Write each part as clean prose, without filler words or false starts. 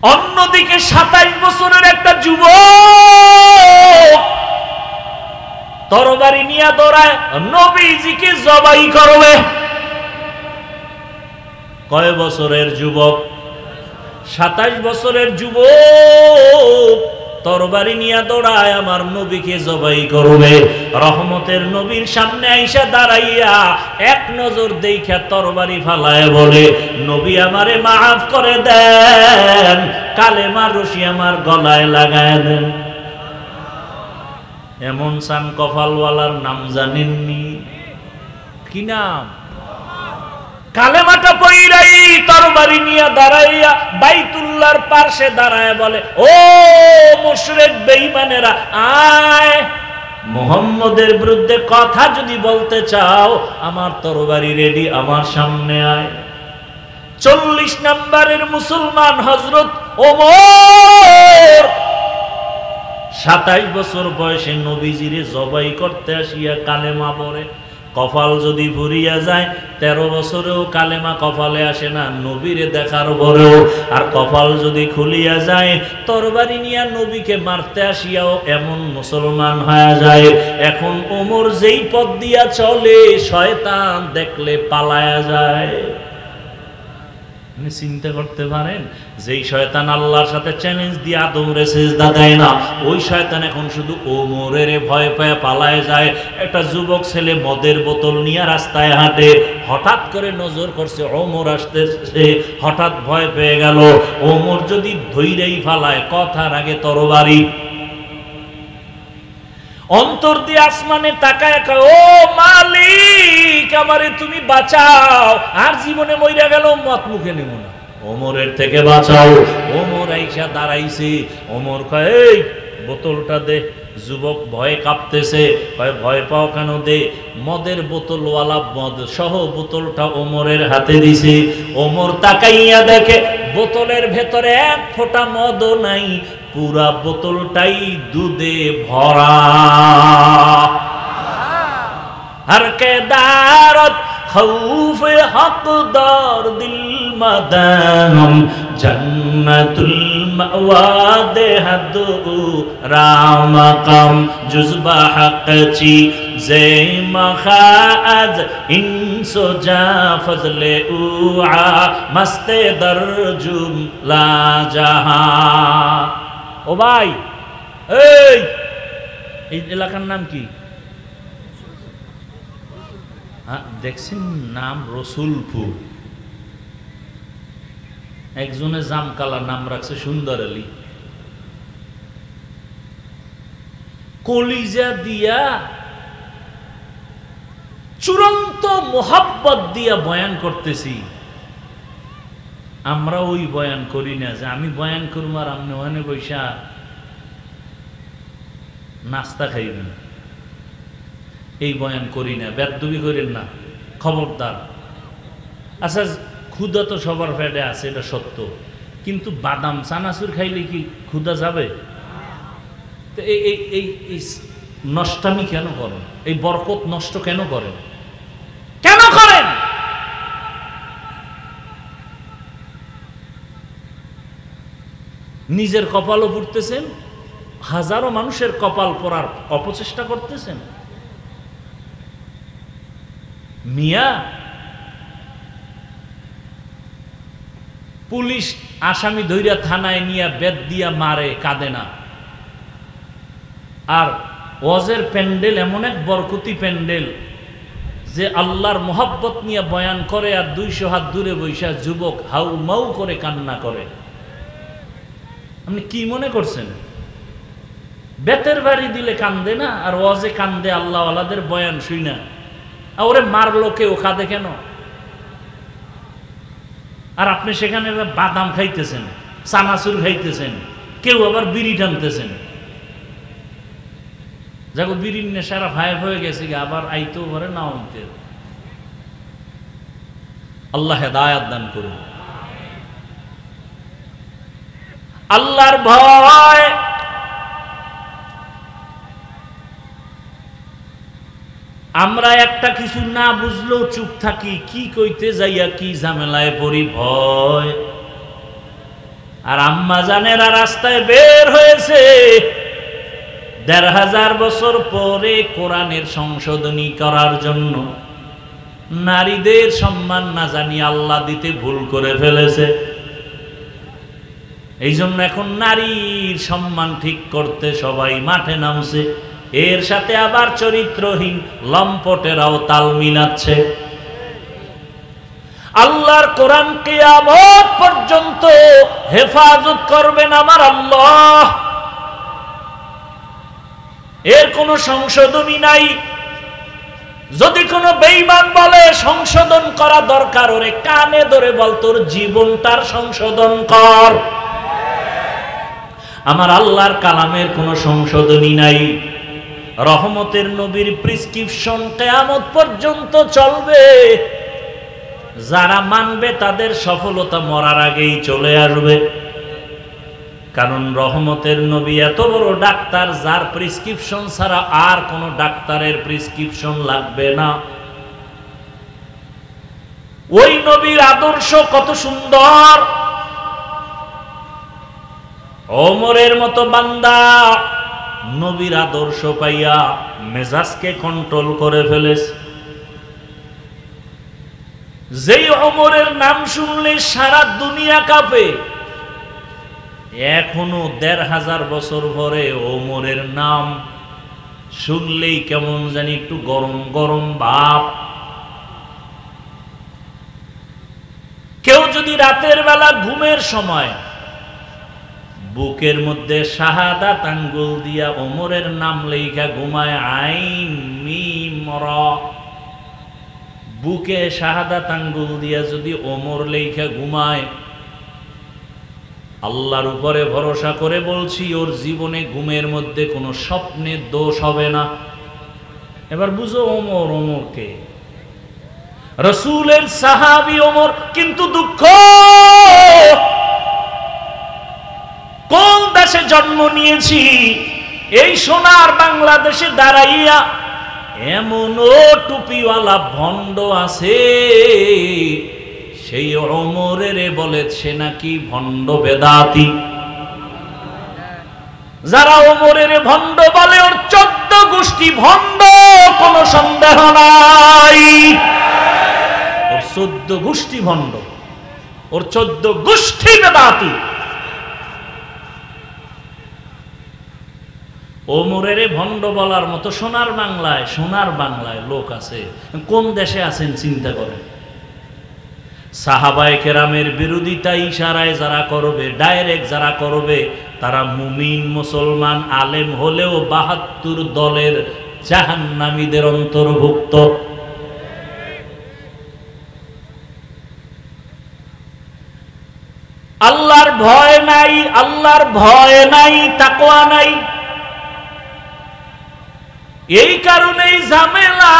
অন্যদিকে 27 বছরের একটা যুবক তরবারি নিয়ে দৌড়ায় নবীজিকে জবাই করবে। কয় বছরের যুবক? 27 বছরের যুবক তরবারি নিয়ে দৌড়ায় আমার নবীকে জবাই করবে। রহমতের নবীর সামনে আইসা দাঁড়াইয়া এক নজর দেখা তরবারি ফালায় বলে, নবী আমারে মাফ করে দেন, কালেমার রশি আমার গলায় লাগায় দেন। এমন সান কপালওয়ালার নাম জানেননি? কি নাম? কালেমাটা পইরাই তরবারি নিয়ে দাঁড়াইয়া বাইতুল্লাহর পাশে দাঁড়ায় বলে, ও মুশরিক বেঈমানেরা, আয় মুহাম্মদের বিরুদ্ধে কথা যদি বলতে চাও আমার তরবারি রেডি, আমার সামনে আয়। 40 নম্বরের মুসলমান হযরত ওমর 27 বছর বয়সে নবীজিরে জবাই করতে আসিয়া কালেমা পড়ে। কপাল যদি ভরিয়া যায় 13 বছরেও কালেমা কপালে আসে না নবীরে দেখার পরেও। আর কপাল যদি খুলিয়া যায় তরবারি নিয়া নবীকে মারতে আসিয়াও এমন মুসলমান হয়ে যায়। এখন ওমর যেই পথ দিয়া চলে শয়তান দেখলে পালায়া যায়। চিন্তা করতে পারেন, যেই শয়তান আল্লাহর সাথে চ্যালেঞ্জ দিয়ে আদমরে সিজদা দেয় না, ওই শয়তান এখন শুধু ওমরের ভয় পেয়ে পালায় যায়। একটা যুবক ছেলে মদের বোতল নিয়ে রাস্তায় হাঁটে, হঠাৎ করে নজর করছে ওমর আসতেছে, হঠাৎ ভয় পেয়ে গেল। ওমর যদি ধৈরেই ফালায় কথার আগে তরবারি। অন্তর দিয়ে আসমানে তাকায়, ও মালিক আমারে তুমি বাঁচাও, আর জীবনে মইরা গেল মত মুখে নেব না, ওমরের থেকে বাঁচাও। ওমর আইসা দাঁড়াইছে, ওমর কয় এই বোতলটা দে। যুবক ভয়ে কাঁপতেছে, কয় ভয় পাও কেন? দে। মদের বোতলওয়ালা মদ সহ বোতলটা ওমরের হাতে দিছে। ওমর তাকাইয়া দেখে বোতলের ভেতরে এক ফোঁটা মদও নাই, পুরা বোতলটাই দুধে ভরা। হর কে দারত খৌফ হকদার দিল মদম জন্নতুল মাওয়া দেহদ রামকম জুজবা হকচি জে মখাজ ইনসো জা ফজলে উআ মস্তে দরজুম লা জাহা। ও ভাই, এই এলাকার নাম কি? দেখছেন নাম রসুলপুর। একজনে জামকালা নাম রাখছে সুন্দর আলী। কলিজা দিয়া চূড়ান্ত মোহাব্বত দিয়া বয়ান করতেছি। আমরা ওই বয়ান করি না যে আমি বয়ান করবো আর আপনি ওখানে বৈশা নাস্তা খাইবেন, এই বয়ান করি না। বেদবি করেন না, খবরদার। আচ্ছা, ক্ষুধা তো সবার পেটে আছে, এটা সত্য, কিন্তু বাদাম চানাচুর খাইলে কি ক্ষুধা যাবে? তো এই নষ্টামি কেন করেন? এই বরকত নষ্ট কেন করেন? কেন করেন? নিজের কপালও পুড়তেছেন, হাজারো মানুষের কপাল পড়ার অপচেষ্টা করতেছেন। মিয়া, পুলিশ আসামি ধইরা থানায় নিয়ে বেত দিয়া মারে, কাঁদে না। আর ওয়াজের প্যান্ডেল এমন এক বরকতি প্যান্ডেল যে আল্লাহর মোহাব্বত নিয়ে বয়ান করে, আর 200 হাত দূরে বৈশা যুবক হাউ মাউ করে কান্না করে। আপনি কি মনে করছেন বেতের বাড়ি দিলে কান্দে না, আর ওয়াজে কান্দে আল্লাহ আলাদের বয়ান শুই না? ওরে মারলো কেউ, কাঁদে কেন? আর আপনি সেখানে বাদাম খাইতেছেন, চানাচুর খাইতেছেন, কেউ আবার বিড়ি টানতেছেন। যাকে বিড়ির নেশারা ভাই হয়ে গেছে, আবার আইতেও পারে না আইতে। আল্লাহ হেদায়াত দান করুন। আল্লাহর ভয় আমরা একটা কিছু না বুঝলেও চুপ থাকি, কি কইতে যাইয়া কি ঝামেলায় পড়ি। ভয় আর আম্মা জানেরা রাস্তায় বের হয়েছে ১৫০০ বছর পরে কোরআনের সংশোধনী করার জন্য। নারীদের সম্মান না জানি আল্লাহ দিতে ভুল করে ফেলেছে। এই জন্য এখন নারীর সম্মান ঠিক করতে সবাই মাঠে নামছে। এর সাথে আবার চরিত্রহীন লম্পটেরাও তাল মিলাচ্ছে। আল্লাহর কোরআন কিয়ামত পর্যন্ত হেফাজত করবেন আমার আল্লাহ। এর কোনো সংশোধনী নাই। যদি কোনো বেঈমান বলে সংশোধন করা দরকার, ওরে কানে ধরে বল তোর জীবনটার সংশোধন কর। আমার আল্লাহর কালামের কোনো সংশোধনী নাই। রহমতের নবীর প্রেসক্রিপশন কিয়ামত পর্যন্ত চলবে। যারা মানবে তাদের সফলতা মরার আগেই চলে আসবে। কারণ রহমতের নবী এত বড় ডাক্তার, যার প্রেসক্রিপশন ছাড়া আর কোনো ডাক্তারের প্রেসক্রিপশন লাগবে না। ওই নবীর আদর্শ কত সুন্দর। ওমরের মতো বান্দা নবীর আদর্শ পাইয়া মেজাজকে কন্ট্রোল করে ফেলেছে। যেই ওমরের নাম শুনলে সারা দুনিয়া কাঁপে। এখনো ১৫০০ বছর পরে ওমরের নাম শুনলেই কেমন জানি একটু গরম গরম ভাব। কেউ যদি রাতের বেলা ঘুমের সময় বুকের মধ্যে শাহাদাত আঙ্গুল দিয়া ওমরের নাম লেখা ঘুমায়, আইন মিম র, বুকে শাহাদাত আঙ্গুল দিয়া যদি ওমর লেখা ঘুমায়, আল্লাহর উপরে ভরসা করে বলছি ওর জীবনে ঘুমের মধ্যে কোনো স্বপ্নের দোষ হবে না। এবার বুঝো ওমর ওমরকে, রাসূলের সাহাবী ওমর। কিন্তু দুঃখ, কোন দেশে জন্ম নিয়েছি, এই সোনার বাংলাদেশে দাঁড়াইয়া এমনও টুপিওয়ালা ভণ্ড আছে, সেই ওমরের বলে সে নাকি ভণ্ড বেদাতি। যারা ওমরের ভণ্ড বলে ওর ১৪ গোষ্ঠী ভণ্ড, কোনো সন্দেহ নাই। ওর ১৪ গোষ্ঠী ভণ্ড, ওর ১৪ গোষ্ঠী বেদাতি। ওমরের ভণ্ড বলার মতো সোনার বাংলায় লোক আছে। কোন দেশে আছেন চিন্তা করেন। সাহাবায়ে কেরামের বিরোধিতা ইশারায় যারা করবে, ডাইরেক্ট যারা করবে, তারা মুমিন মুসলমান আলেম হলেও ৭২ দলের জাহান্নামীদের অন্তর্ভুক্ত। আল্লাহর ভয় নাই, আল্লাহর ভয় নাই, তাকওয়া নাই। এই কারণেই ঝামেলা।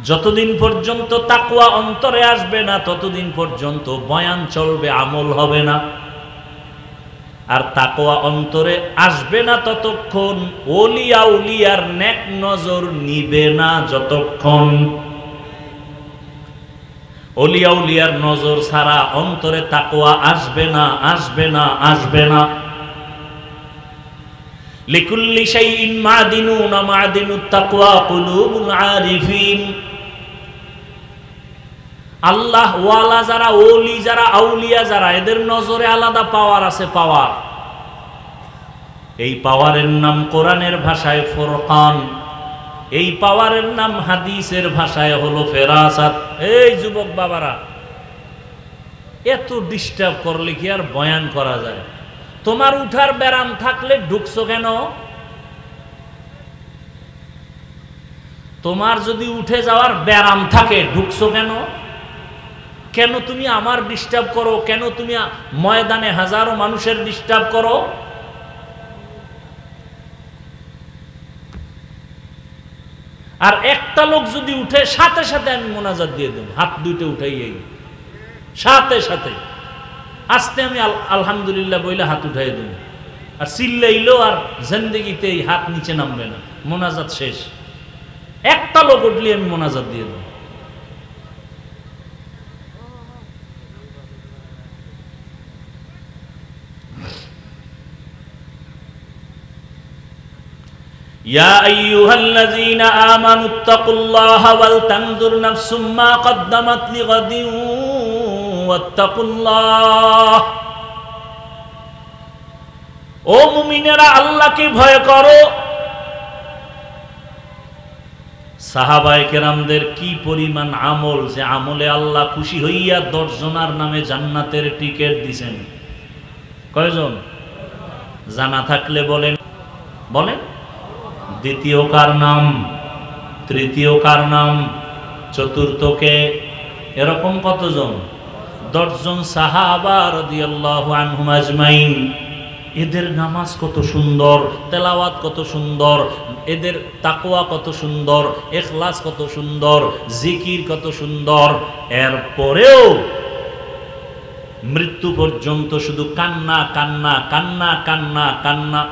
যতদিন পর্যন্ত তাকওয়া অন্তরে আসবে না, ততদিন পর্যন্ত বয়ান চলবে, আমল হবে না। আর তাকওয়া অন্তরে আসবে না ততক্ষণ ওলিয়া উলিয়ার নেক নজর নিবে না। যতক্ষণ ওলিয়া উলিয়ার নজর ছাড়া অন্তরে তাকওয়া আসবে না, আসবে না, আসবে না। লিকুল্লি শাইইন মাদিনুন মাদিনুত তাকওয়া কুলুবুল আরিফিন। আল্লাহ ওয়ালা যারা, ওলি যারা, আউলিয়া যারা, এদের নজরে আলাদা পাওয়ার আছে, পাওয়ার। এই পাওয়ারের নাম কোরআনের ভাষায় ফুরকান, এই পাওয়ারের নাম হাদিসের ভাষায় হলো ফেরাসাত। এই যুবক বাবারা, এত ডিস্টার্ব করলে কি আর বয়ান করা যায়? তোমার উঠার ব্যারাম থাকলে ঢুকছো কেন? তোমার যদি উঠে যাওয়ার ব্যারাম থাকে ঢুকছো কেন? কেন তুমি আমার ডিস্টার্ব করো? কেন তুমি ময়দানে হাজারো মানুষের ডিস্টার্ব করো? আর একটা লোক যদি উঠে, সাথে সাথে আমি মোনাজাত দিয়ে দেব, হাত দুইটা উঠাই, এই সাথে সাথে আস্তে আমি আলহামদুলিল্লাহ বইলে হাত উঠাই দেব। আর চিল্লাইলো আর জিন্দেগিতে এই হাত নিচে নামবে না, মোনাজাত শেষ। একটা লোক উঠলে আমি মোনাজাত দিয়ে দেব। ইয়া আইয়ুহাল্লাযীনা আমানুত্তাকুল্লাহা ওয়াল তানজুর নাফসুম মা কদ্দামাত লিগাদিন ওয়াত্তাকুল্লাহ। ও মুমিনেরা, আল্লাহকে ভয় করো। সাহাবায়ে কেরামদের কি পরিমাণ আমল, যে আমলে আল্লাহ খুশি হইয়া 10 জনের নামে জান্নাতের টিকিট দিবেন। কয়জন? জানা থাকলে বলেন বলেন। দ্বিতীয় কার নাম? তৃতীয় কার নাম? চতুর্থকে? এরকম কতজন? 10 জন সাহাবা রাদিয়াল্লাহু আনহুম আজমাইন। এদের নামাজ কত সুন্দর, তেলাওয়াত কত সুন্দর, এদের তাকওয়া কত সুন্দর, ইখলাস কত সুন্দর, জিকির কত সুন্দর। এরপরেও মৃত্যু পর্যন্ত শুধু কান্না কান্না কান্না কান্না কান্না।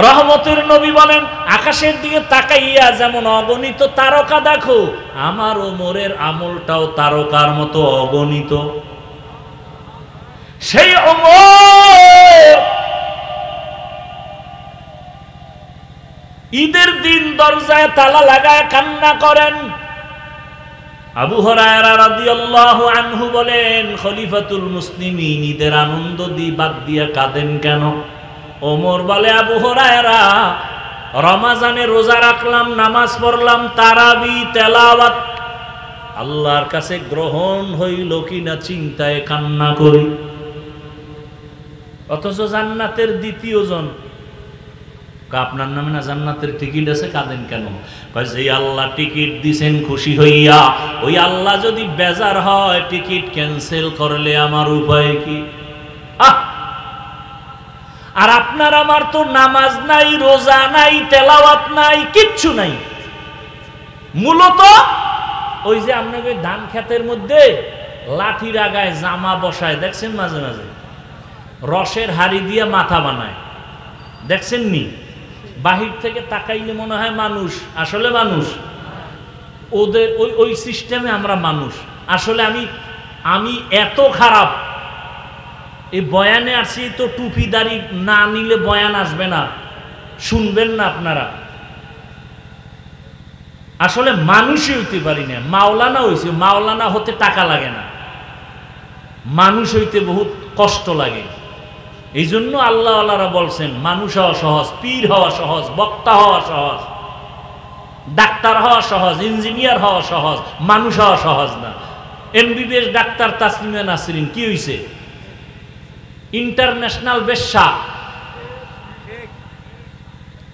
রহমতের নবী বলেন, আকাশের দিকে তাকাইয়া যেমন অগণিত তারকা দেখো, আমার ওমরের আমলটাও তারকার মতো অগণিত। সেই ওমর ঈদের দিন দরজায় তালা লাগায় কান্না করেন। আবু হুরায়রা রাদিয়াল্লাহু আনহু বলেন, খলিফাতুল মুসলিমিন ঈদের আনন্দ বাদ দিয়া কাঁদেন কেন? ওমর বলে, আবু হুরায়রা, রমাজানে রোজা রাখলাম, নামাজ পড়লাম, তারাবি তেলাওয়াত আল্লাহর কাছে গ্রহণ হইল কিনা চিন্তায় কান্না করি। অথচ জান্নাতের দ্বিতীয় জন, আপনার নামে না জান্নাতের টিকিট আছে, কাঁদেন কেন? যে আল্লাহ টিকিট দিছেন খুশি হইয়া, ওই আল্লাহ যদি বেজার হয় টিকিট ক্যান্সেল করলে আমার উপায় কি? আর আপনার আমার তো নামাজ নাই, রোজা নাই, তেলাওয়াত নাই, কিচ্ছু নাই। মূলত ওই যে আপনাকে ধান ক্ষেতের মধ্যে লাঠির আগায় জামা বসায়, দেখছেন মাঝে মাঝে, রসের হাড়ি দিয়ে মাথা বানায়, দেখছেন নি? বাহির থেকে তাকাইলে মনে হয় মানুষ, আসলে মানুষ। ওদের ওই সিস্টেমে আমরা মানুষ। আসলে আমি এত খারাপ, এই বয়ানে আসছি তো টুপি দাড়ি না নিলে বয়ান আসবে না, শুনবেন না আপনারা। আসলে মানুষই হইতে পারি না। মাওলানা হইছে, মাওলানা হতে টাকা লাগে না, মানুষ হইতে বহুত কষ্ট লাগে। এই জন্য আল্লাহ আল্লাহরা বলছেন, মানুষ হওয়া সহজ, পীর হওয়া সহজ, বক্তা হওয়া সহজ, ডাক্তার হওয়া সহজ, ইঞ্জিনিয়ার হওয়া সহজ, মানুষ হওয়া সহজ না। এমবিবিএস ডাক্তার তাসলিমা নাসরিন কি হইছে? ইন্টারন্যাশনাল বেশ্যা,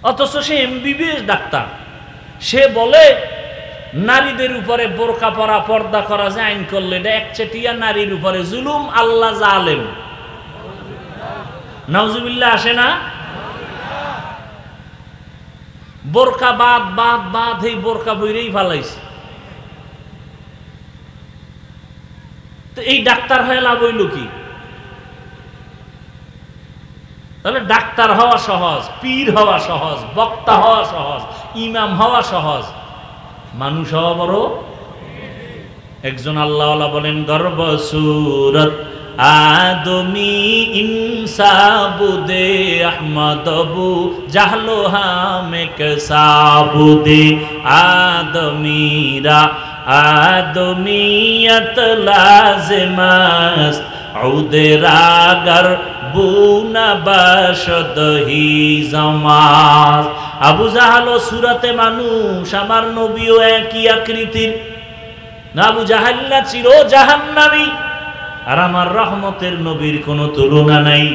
অথচ সে এমবিবিএস ডাক্তার। সে বলে নারীদের উপরে বোরকা পরা, পর্দা করা যে আইন করলে এটা একচেটিয়া নারীর উপরে জুলুম, আল্লাহ জালেম। নাউজুবিল্লাহ আসে না? বোরকা বাদ বাদ বাদ, এই বোরকা বইরেই ফালাইছে। তো এই ডাক্তার হয়ে লাভ হইল কি? তাহলে ডাক্তার হওয়া সহজ, পীর হওয়া সহজ, বক্তা হওয়া সহজ, ইমাম হওয়া সহজ, মানুষ হওয়া বড়। একজন আল্লাহওয়ালা বলেন, গর্ব সুরত আদমি ইনসাবুদে আহমদবু জাহলো হামে কসাবুদে আদমিরা আদমিয়ত লাজমাস্ত উদেরাগর বুনা বাশদহি জামাজ। আবু জাহাল ও সুরাতে মানুষ, আমার নবীও একই আকৃতির। আবু জাহাল্লা চির জাহান্নামী, আর আমার রহমতের নবীর কোনো তুলনা নাই।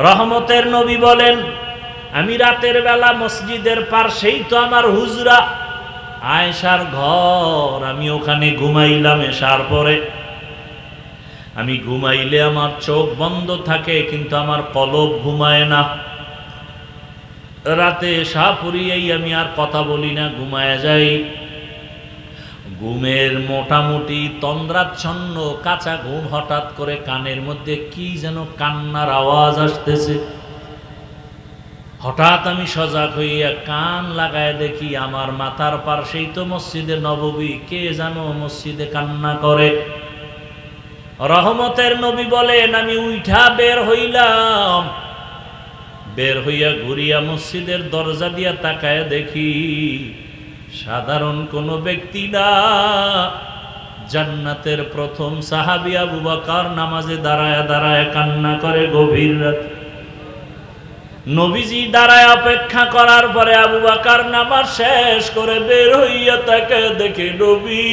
রহমতের নবী বলেন, আমি রাতের বেলা মসজিদের পাশেই তো আমার হুজরা, আয়েশার ঘর, আমি ওখানে ঘুমাইলাম এশার পরে। আমি ঘুমাইলে আমার চোখ বন্ধ থাকে, কিন্তু আমার কলব ঘুমায় না। রাতে এশা পড়িয়েই আমি আর কথা বলি না, ঘুমায় যাই। ঘুমের মোটামুটি তন্দ্রাচ্ছন্ন কাঁচা ঘুম, হঠাৎ করে কানের মধ্যে কি যেন কান্নার আওয়াজ আসতেছে। হঠাৎ আমি সজাগ হইয়া কান লাগায় দেখি আমার মাথার পাশেই তো মসজিদে নববী, কে যেন মসজিদে কান্না করে। রহমতের নবী বলেন, আমি উঠা বের হইলাম, বের হইয়া ঘুরিয়া মসজিদের দরজা দিয়া তাকায় দেখি সাধারণ কোনো ব্যক্তি না, জান্নাতের প্রথম সাহাবী আবু বকর নামাজে দাঁড়ায় দাঁড়ায় কান্না করে গভীর রাতে। নবীজি দাঁড়ায় অপেক্ষা করার পরে আবু বকর নামাজ শেষ করে বের হইয়া তাকায় দেখে নবী।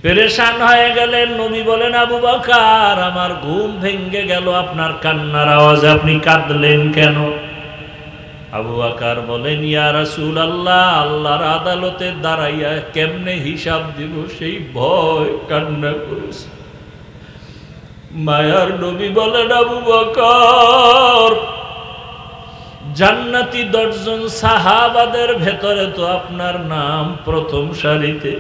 পেরেশান হয়ে গেলেন। নবী বলেন, আবু বকর, আমার ঘুম ভেঙ্গে গেল আপনার কান্নার আওয়াজে, আপনি কাঁদলেন কেন? আবু বকর বলেন, ইয়া রাসূলুল্লাহ, আল্লাহর আদালতে দাঁড়াইয়া কেমনে হিসাব দিব সেই ভয় কান্না করেছে। মায়ার নবী বলেন, আবু বকর, জান্নাতি 10 জন সাহাবাদের ভেতরে তো আপনার নাম প্রথম সারিতে,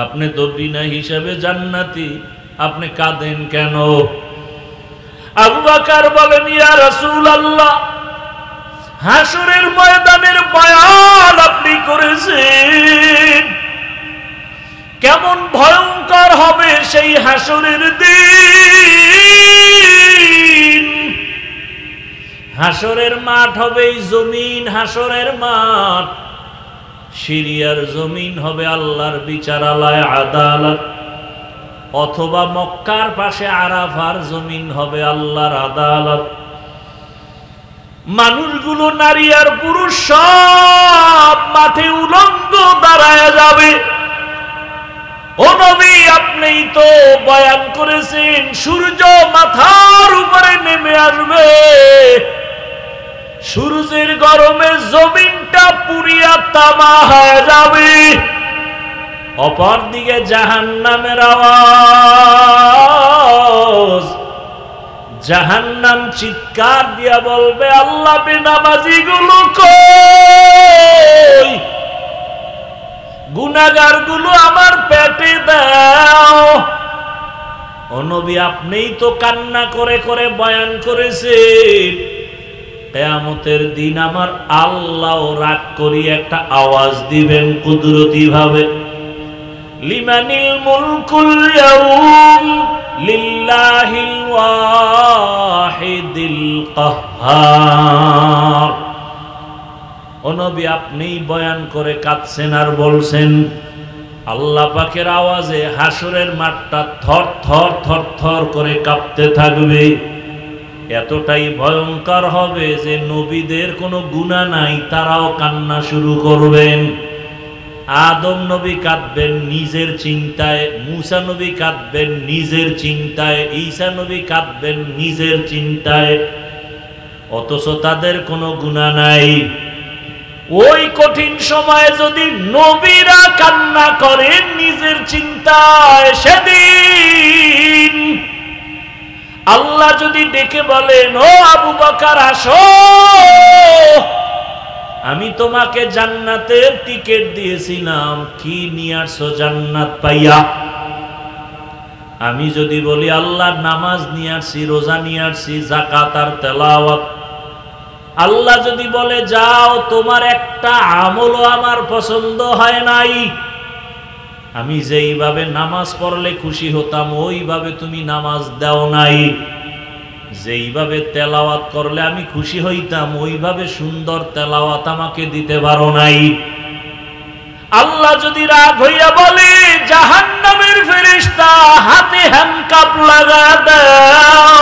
আপনি তো বিনা হিসাবে জান্নাতি, আপনি কাঁদেন কেন? আবু বকর বলেন, ইয়া রাসূলুল্লাহ, হাসরের ময়দানের বয়ান আপনি করেছেন, কেমন ভয়ঙ্কর হবে সেই হাসরের দিন। হাসরের মাঠ হবে এই জমিন, হাসরের মাঠ সিরিয়ার জমিন হবে আল্লাহর বিচারালয় আদালত, অথবা মক্কার পাশে আরাফার জমিন হবে আল্লাহর আদালত। মানুষগুলো, নারী আর পুরুষ সব মাঠে উলঙ্গ দাঁড়ায় যাবে। ও নবী, আপনিই তো বয়ান করেছেন সূর্য মাথার উপরে নেমে আসবে, সূর্যের গরমে জমিনটা পুড়িয়া তামা হয়ে যাবে। অপরদিকে জাহান্নামের আওয়াজ, জাহান্নাম চিৎকার দিয়া বলবে, আল্লাহ, বেনামাজি গুলো কই, গুনাহগার গুলো আমার পেটে দাও। ও নবী, আপনিই তো কান্না করে করে বয়ান করেছেন কিয়ামতের দিন আমার আল্লাহ রাগ করি একটা আওয়াজ দিবেন কুদরতি ভাবে, লিমানিল মুলকুল ইয়াউম লিল্লাহিল ওয়াহিদিল কাহ্হার। ও নবী, আপনিই বয়ান করে কাঁদছেন আর বলছেন, আল্লাহ পাকের আওয়াজে হাসরের মাঠটা থর থর থর থর করে কাঁপতে থাকবে। এতটাই ভয়ঙ্কর হবে যে নবীদের কোনো গুনাহ নাই, তারাও কান্না শুরু করবেন। আদম নবী কাঁদবেন নিজের চিন্তায়, মূসা নবী কাঁদবেন নিজের চিন্তায়, ঈসা নবী কাঁদবেন নিজের চিন্তায়, অথচ তাদের কোনো গুনাহ নাই। ওই কঠিন সময়ে যদি নবীরা কান্না করেন নিজের চিন্তায়, সেদিন আল্লাহ যদি ডেকে বলেন, ও আবু বকর আসো, আমি তোমাকে জান্নাতের টিকিট দিয়েছিলাম, কি নিয়ে আসছো জান্নাত পাইয়া? আমি যদি বলি আল্লাহ নামাজ নিয়ে আসছি, রোজা নিয়ে আসছি, যাকাত আর তেলাওয়াত, আল্লাহ যদি বলে যাও, তোমার একটা আমলও আমার পছন্দ হয় নাই, আমি যেইভাবে নামাজ পড়লে খুশি হতাম ওইভাবে তুমি নামাজ দাও নাই, যেইভাবে তেলাওয়াত করলে আমি খুশি হইতাম ওইভাবে সুন্দর তেলাওয়াত আমাকে দিতে পারো নাই। আল্লাহ যদি রাগ হইয়া বলে, জাহান্নামের ফেরেশতা হাতে হ্যান্ডকাপ লাগা দাও,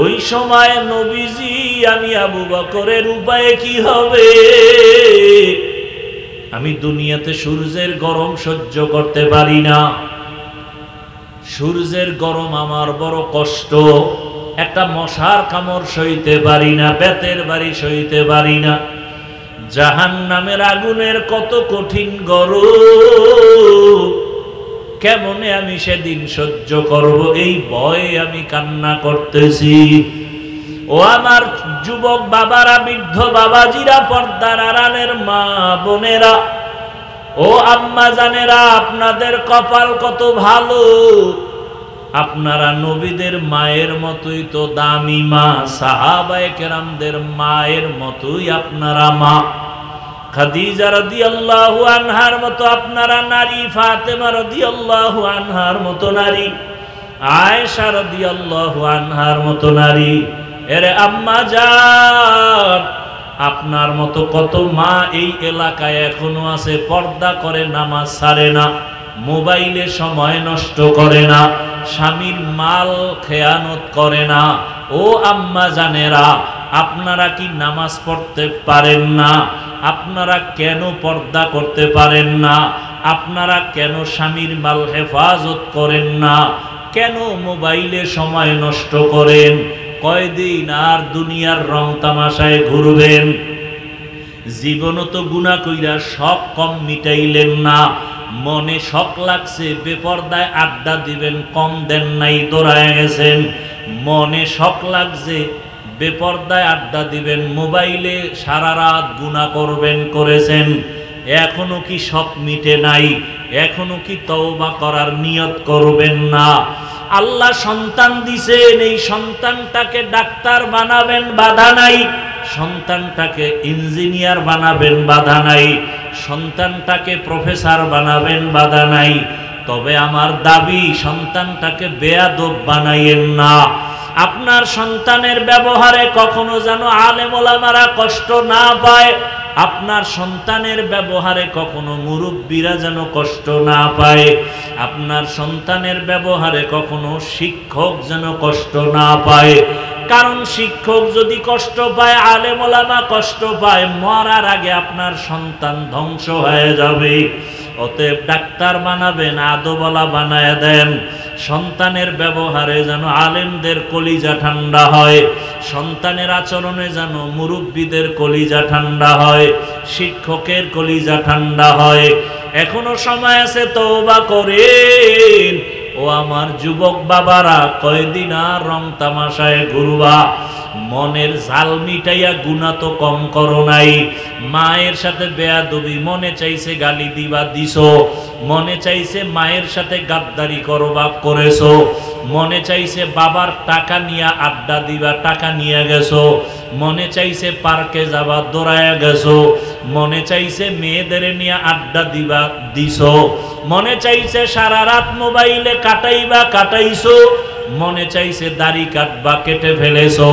ওই সময় নবীজি, আমি আবু বকরের উপায় কি হবে? আমি দুনিয়াতে সূর্যের গরম সহ্য করতে পারি না, সূর্যের গরম আমার বড় কষ্ট, একটা মশার কামড় সইতে পারি না, বেতের বাড়ি সইতে পারি না। জাহান্নামের আগুনের কত কঠিন গরম, কেমনে আমি সেদিন সহ্য করব, এই ভয়ে আমি কান্না করতেছি। ও আমার যুবক বাবারা, বৃদ্ধ বাবাজিরা, পর্দার আড়ালের মা বোনেরা, ও আম্মা জানেরা, আপনাদের কপাল কত ভালো, আপনারা নবীদের মায়ের মতোই তো দামি মা, সাহাবায়ে কেরামদের মায়ের মতোই আপনারা মা। খাদিজা রাদিয়াল্লাহু আনহার মতো আপনারা নারী, ফাতেমা রাদিয়াল্লাহু আনহার মতো নারী, আয়েশা রাদিয়াল্লাহু আনহার মতো নারী। এরে আম্মা জান, আপনার মতো কত মা এই এলাকায় এখনো আছে, পর্দা করে, নামাজ ছাড়ে না, মোবাইলে সময় নষ্ট করে না, স্বামীর মাল খেয়ানত করে না। ও আম্মা জানেরা, আপনারা কি নামাজ পড়তে পারেন না? আপনারা কেন পর্দা করতে পারেন না? আপনারা কেন স্বামীর মাল হেফাজত করেন না? কেন মোবাইলে সময় নষ্ট করেন? কয়দিন আর দুনিয়ার রং তামাশায় ঘুরবেন? জীবনও তো গুনাহ কইরা শখ কম মিটাইলেন না, মনে শখ লাগছে বেপরদায় আড্ডা দিবেন, কম দেন নাই, দৌড়ায় গেছেন। মনে শখ লাগছে বেপরদায় আড্ডা দিবেন, মোবাইলে সারা রাত গুনাহ করবেন, করেছেন। এখনো কি শখ মিটে নাই? এখনো কি তওবা করার নিয়ত করবেন না? আল্লাহ সন্তান দিছেন, এই সন্তানটাকে ডাক্তার বানাবেন, বাধা নাই। সন্তানটাকে ইঞ্জিনিয়ার বানাবেন, বাধা নাই। সন্তানটাকে প্রফেসর বানাবেন, বাধা নাই। তবে আমার দাবি, সন্তানটাকে বেয়াদব বানাইয়েন না। আপনার সন্তানের ব্যবহারে কখনো যেন আলেম ওলামারা কষ্ট না পায়, আপনার সন্তানের ব্যবহারে কখনো মুরব্বীরা যেন কষ্ট না পায়, আপনার সন্তানের ব্যবহারে কখনো শিক্ষক যেন কষ্ট না পায়। কারণ শিক্ষক যদি কষ্ট পায়, আলেম ওলামা কষ্ট পায়, মরার আগে আপনার সন্তান ধ্বংস হয়ে যাবে। অতএব ডাক্তার বানাবেন, আদবওয়ালা বানায় দেন। সন্তানের ব্যবহারে যেন আলেমদের কলিজা ঠান্ডা হয়, সন্তানের আচরণে যেন মুরব্বীদের কলিজা ঠান্ডা হয়, শিক্ষকের কলিজা ঠান্ডা হয়। এখনো সময় আছে, তওবা করেন। ও আমার যুবক বাবারা, কয়দিন আর রং তামাশায় ঘুরবা? মনের জাল মিটাইয়া গুনাহ তো কম করো নাই। মায়ের সাথে বেয়াদবি, মনে চাইছে গালি দিবা, দিছো। মনে চাইছে মায়ের সাথে গাদ্দারি করবা, করেছো। মনে চাইছে বাবার টাকা নিয়ে আড্ডা দিবা, টাকা নিয়ে গেছো। মনে চাইছে পার্কে যাবা, দৌড়ায়া গেছো। মনে চাইছে মেয়েদের নিয়ে আড্ডা দিবা, দিছো। মনে চাইছে সারা রাত মোবাইলে কাটাইবা, কাটাইছো। মনে চাইছে দাড়ি কাটবা, কেটে ফেলেছো।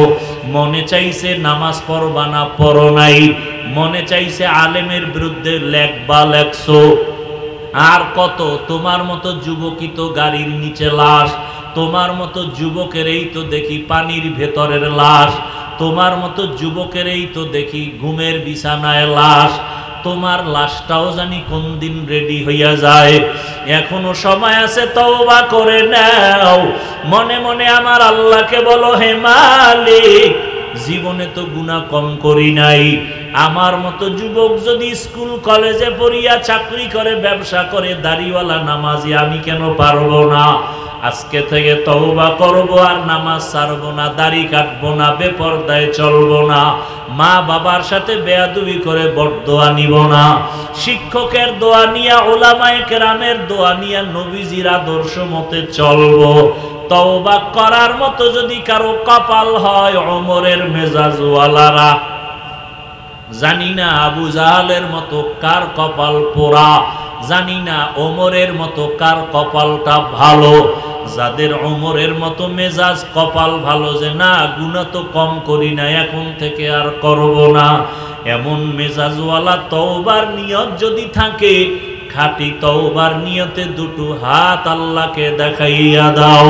মনে চাইছে নামাজ পড়বা না, পড়ো নাই। মনে চাইছে আলেমের বিরুদ্ধে লেখবা, লেখছো। আর কত? তোমার মতো যুবকই তো গাড়ির নিচে লাশ, তোমার মতো যুবকের এই তো দেখি পানির ভেতরের লাশ, তোমার মতো যুবকের এই তো দেখি ঘুমের বিছানায় লাশ। তোমার লাশটাও জানি কোন দিন রেডি হইয়া যায়। এখনো সময় আছে, তওবা করে নাও। মনে মনে আমার আল্লাহকে বলো, হে মালিক, জীবনে তো গুনাহ কম করি নাই। আমার মতো যুবক যদি স্কুল কলেজে পড়িয়া চাকরি করে, ব্যবসা করে, দাড়িওয়ালা নামাজি আমি কেন পারবো না? আজকে থেকে তওবা করব, আর নামাজ ছাড়বো না, দাড়ি কাটবো না, বেপরদায় চলবো না, মা বাবার সাথে বেয়াদবি করে বরদোয়া নিব না, শিক্ষকের দোয়া নিয়া, উলামায়ে কেরামের দোয়া নিয়া নবীজির আদর্শ মতে চলবো। তওবা করার মতো যদি কারো কপাল হয়, ওমরের মেজাজওয়ালারা, জানি না আবু জাহালের মতো কার কপাল পোড়া, জানি না ওমরের মতো কার কপালটা ভালো। যাদের ওমরের মতো মেজাজ, কপাল ভালো, যে না গুনাহ তো কম করি না, এখন থেকে আর করব না, এমন মেজাজওয়ালা তওবার নিয়ত যদি থাকে, খাঁটি তওবার নিয়তে দুটো হাত আল্লাহকে দেখাইয়া দাও।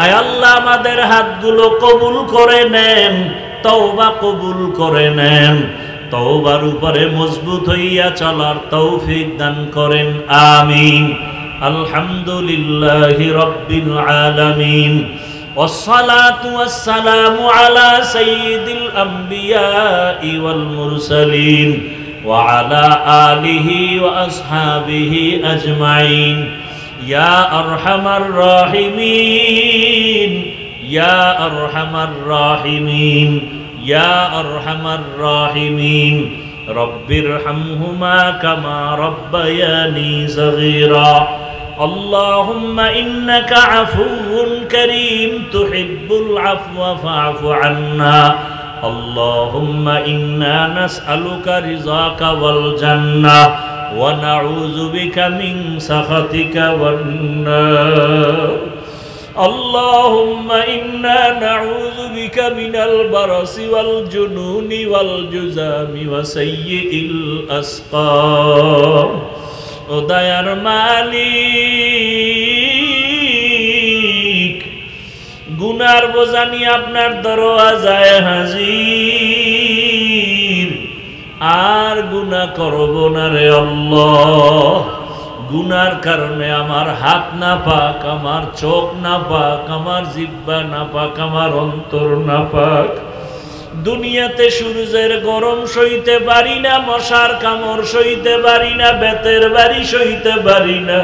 আয় আল্লাহ, আমাদের হাতগুলো কবুল করে নেন, তওবা কবুল করে নেন। তওবার উপরে মজবুত হইয়া চলার তৌফিক দান করেন, আমিন। আলহামদুলিল্লাহি রাব্বিল আলামিন, ওয়াসসালাতু ওয়াসসালামু আলা সাইয়্যিদিল আমবিয়াই ওয়াল মুরসালিন ওয়া আলা আলিহি ওয়া আসহাবিহি আজমাইন। ইয়া আরহামার রাহিমিন, ইয়া আরহামার রাহিমিন, ইয়া আরহামার রাহিমিন। রব্বিরহামহুমা কামা রব্বায়ানি সগীরা। আল্লাহুম্মা ইন্নাকা আফুউন কারীম তুহিব্বুল আফওয়া ফা'ফু আন্না। আল্লাহুম্মা ইন্না নাসআলুকা রিযাকা ওয়াল জান্নাহ ওয়া নাউযু বিকা মিন সাখাতিকা ওয়ান নার। اللهم إنا نعوذ بك من البرص والجنون والجذام وسيء الأسقام ও দয়ার মালিক গুনার বোঝা নিয়ে আপনার দরওয়াজায় হাজির আর গুনাহ করব না রে আল্লাহ গুনার কারণে আমার হাত নাপাক আমার চোখ নাপাক আমার জিহ্বা নাপাক আমার অন্তর নাপাক দুনিয়াতে সূর্যের গরম সইতে পারি না মশার কামড় সইতে পারি না বেতের বাড়ি সইতে পারি না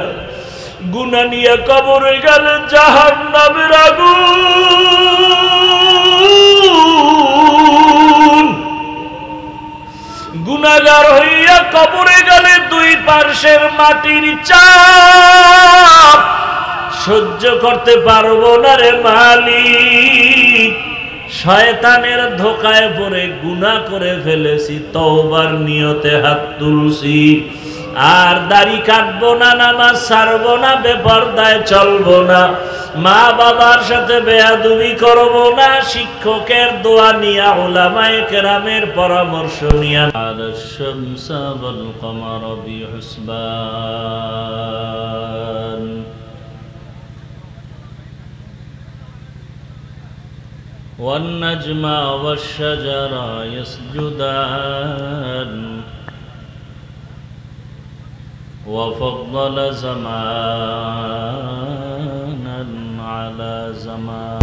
গুনাহ নিয়ে কবরে গেলে জাহান্নামের আগুন গুনাহগার হইয়া কবরে গেলে দুই পার্শ্বের মাটির চাপ সহ্য করতে পারবো না রে মালিক শয়তানের ধোকায় পড়ে গুনাহ করে ফেলেছি তওবার নিয়তে হাত তুলছি আর দাড়ি কাটবো না নামাজ ছাড়বো না বেপরদায় চলবো না মা বাবার সাথে বেয়াদবি করবো না শিক্ষকের দোয়া নিয়া উলামায়ে কেরামের পরামর্শ নিয়া আল-শামস ওয়াল কমার বিহুসবান والنجم والشجر يسجدان وفضل زمانا على زمان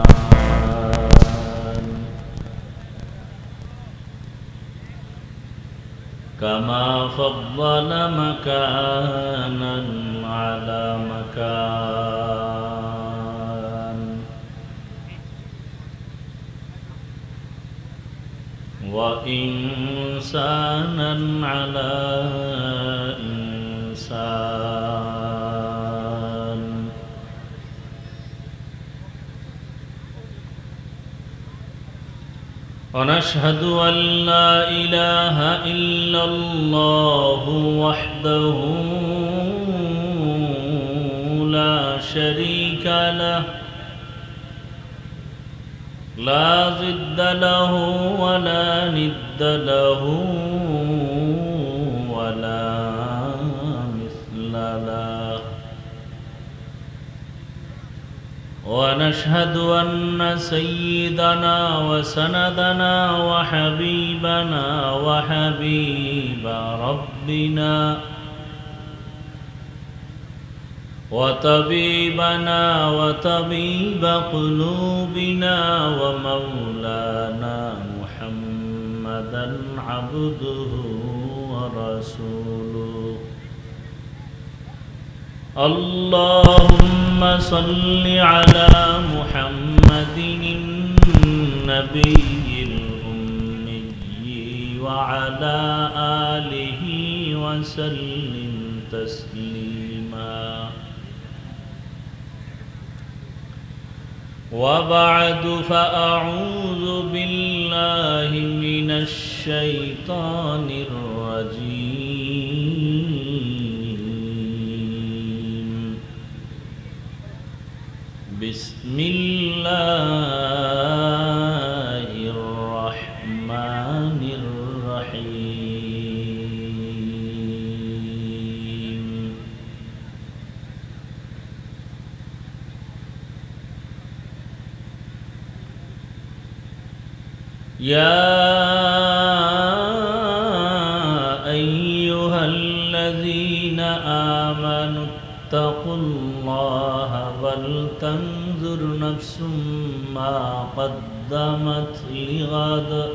كما فضل مكانا على مكان وإنسانا على إنسان ونشهد أن لا إله إلا الله وحده لا شريك له لا ضد له ولا ند له ولا مثل له ونشهد أن سيدنا وسندنا وحبيبنا وحبيب ربنا وطبيبنا وطبيب قلوبنا ومولانا محمدا عبده ورسوله اللهم صل على محمد النبي الأمي وعلى آله وسلم تسليما وبعد فأعوذ بالله من الشيطان الرجيم بسم الله الرحمن الرحيم يا أيها الذين آمنوا اتقوا الله ولتنظر نفس ما قدمت لغد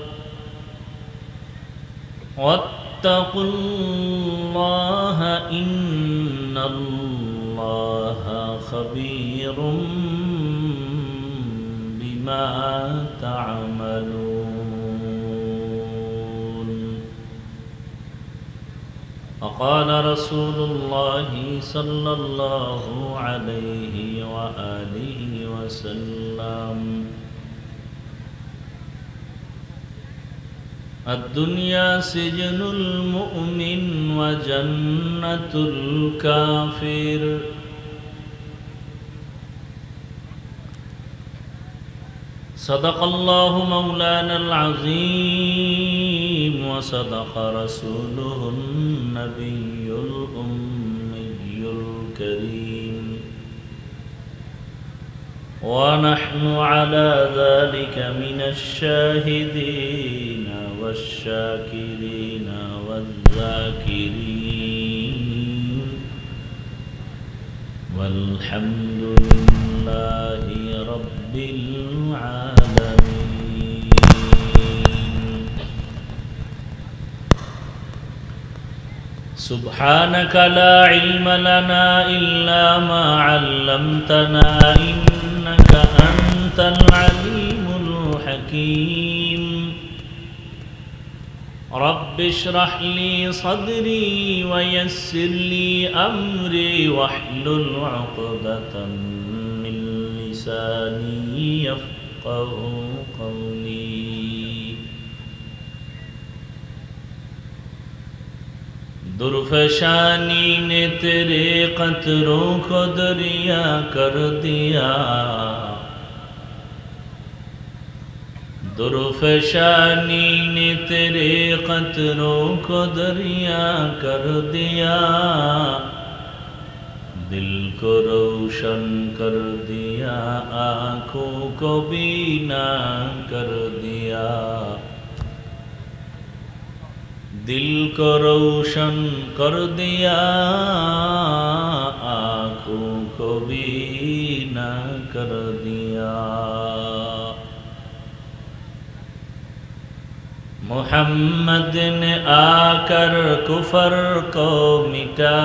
واتقوا الله إن الله خبير بما تعملون وقال رسول الله صلى الله عليه وآله وسلم الدنيا سجن المؤمن وجنة الكافر صدق الله مولانا العظيم وصدق رسوله النبي الأمي الكريم ونحن على ذلك من الشاهدين والشاكرين والذاكرين والحمد لله رب العالمين. سبحانك لا علم لنا إلا ما علمتنا إنك أنت العليم الحكيم. رب اشرح لي صدري ويسر لي أمري واحلل عقدة من لساني يفقه قولي. درفشانی نے تیرے قطروں کو دریا کر دیا. درفشانی نے تیرے قطروں کو دریا کر دیا. دل کو روشن کر دیا آنکھوں کو بینا کر دیا. दिल को रोशन कर दिया आँखों को बीना कर दिया. मोहम्मद ने आकर कुफर को मिटाया.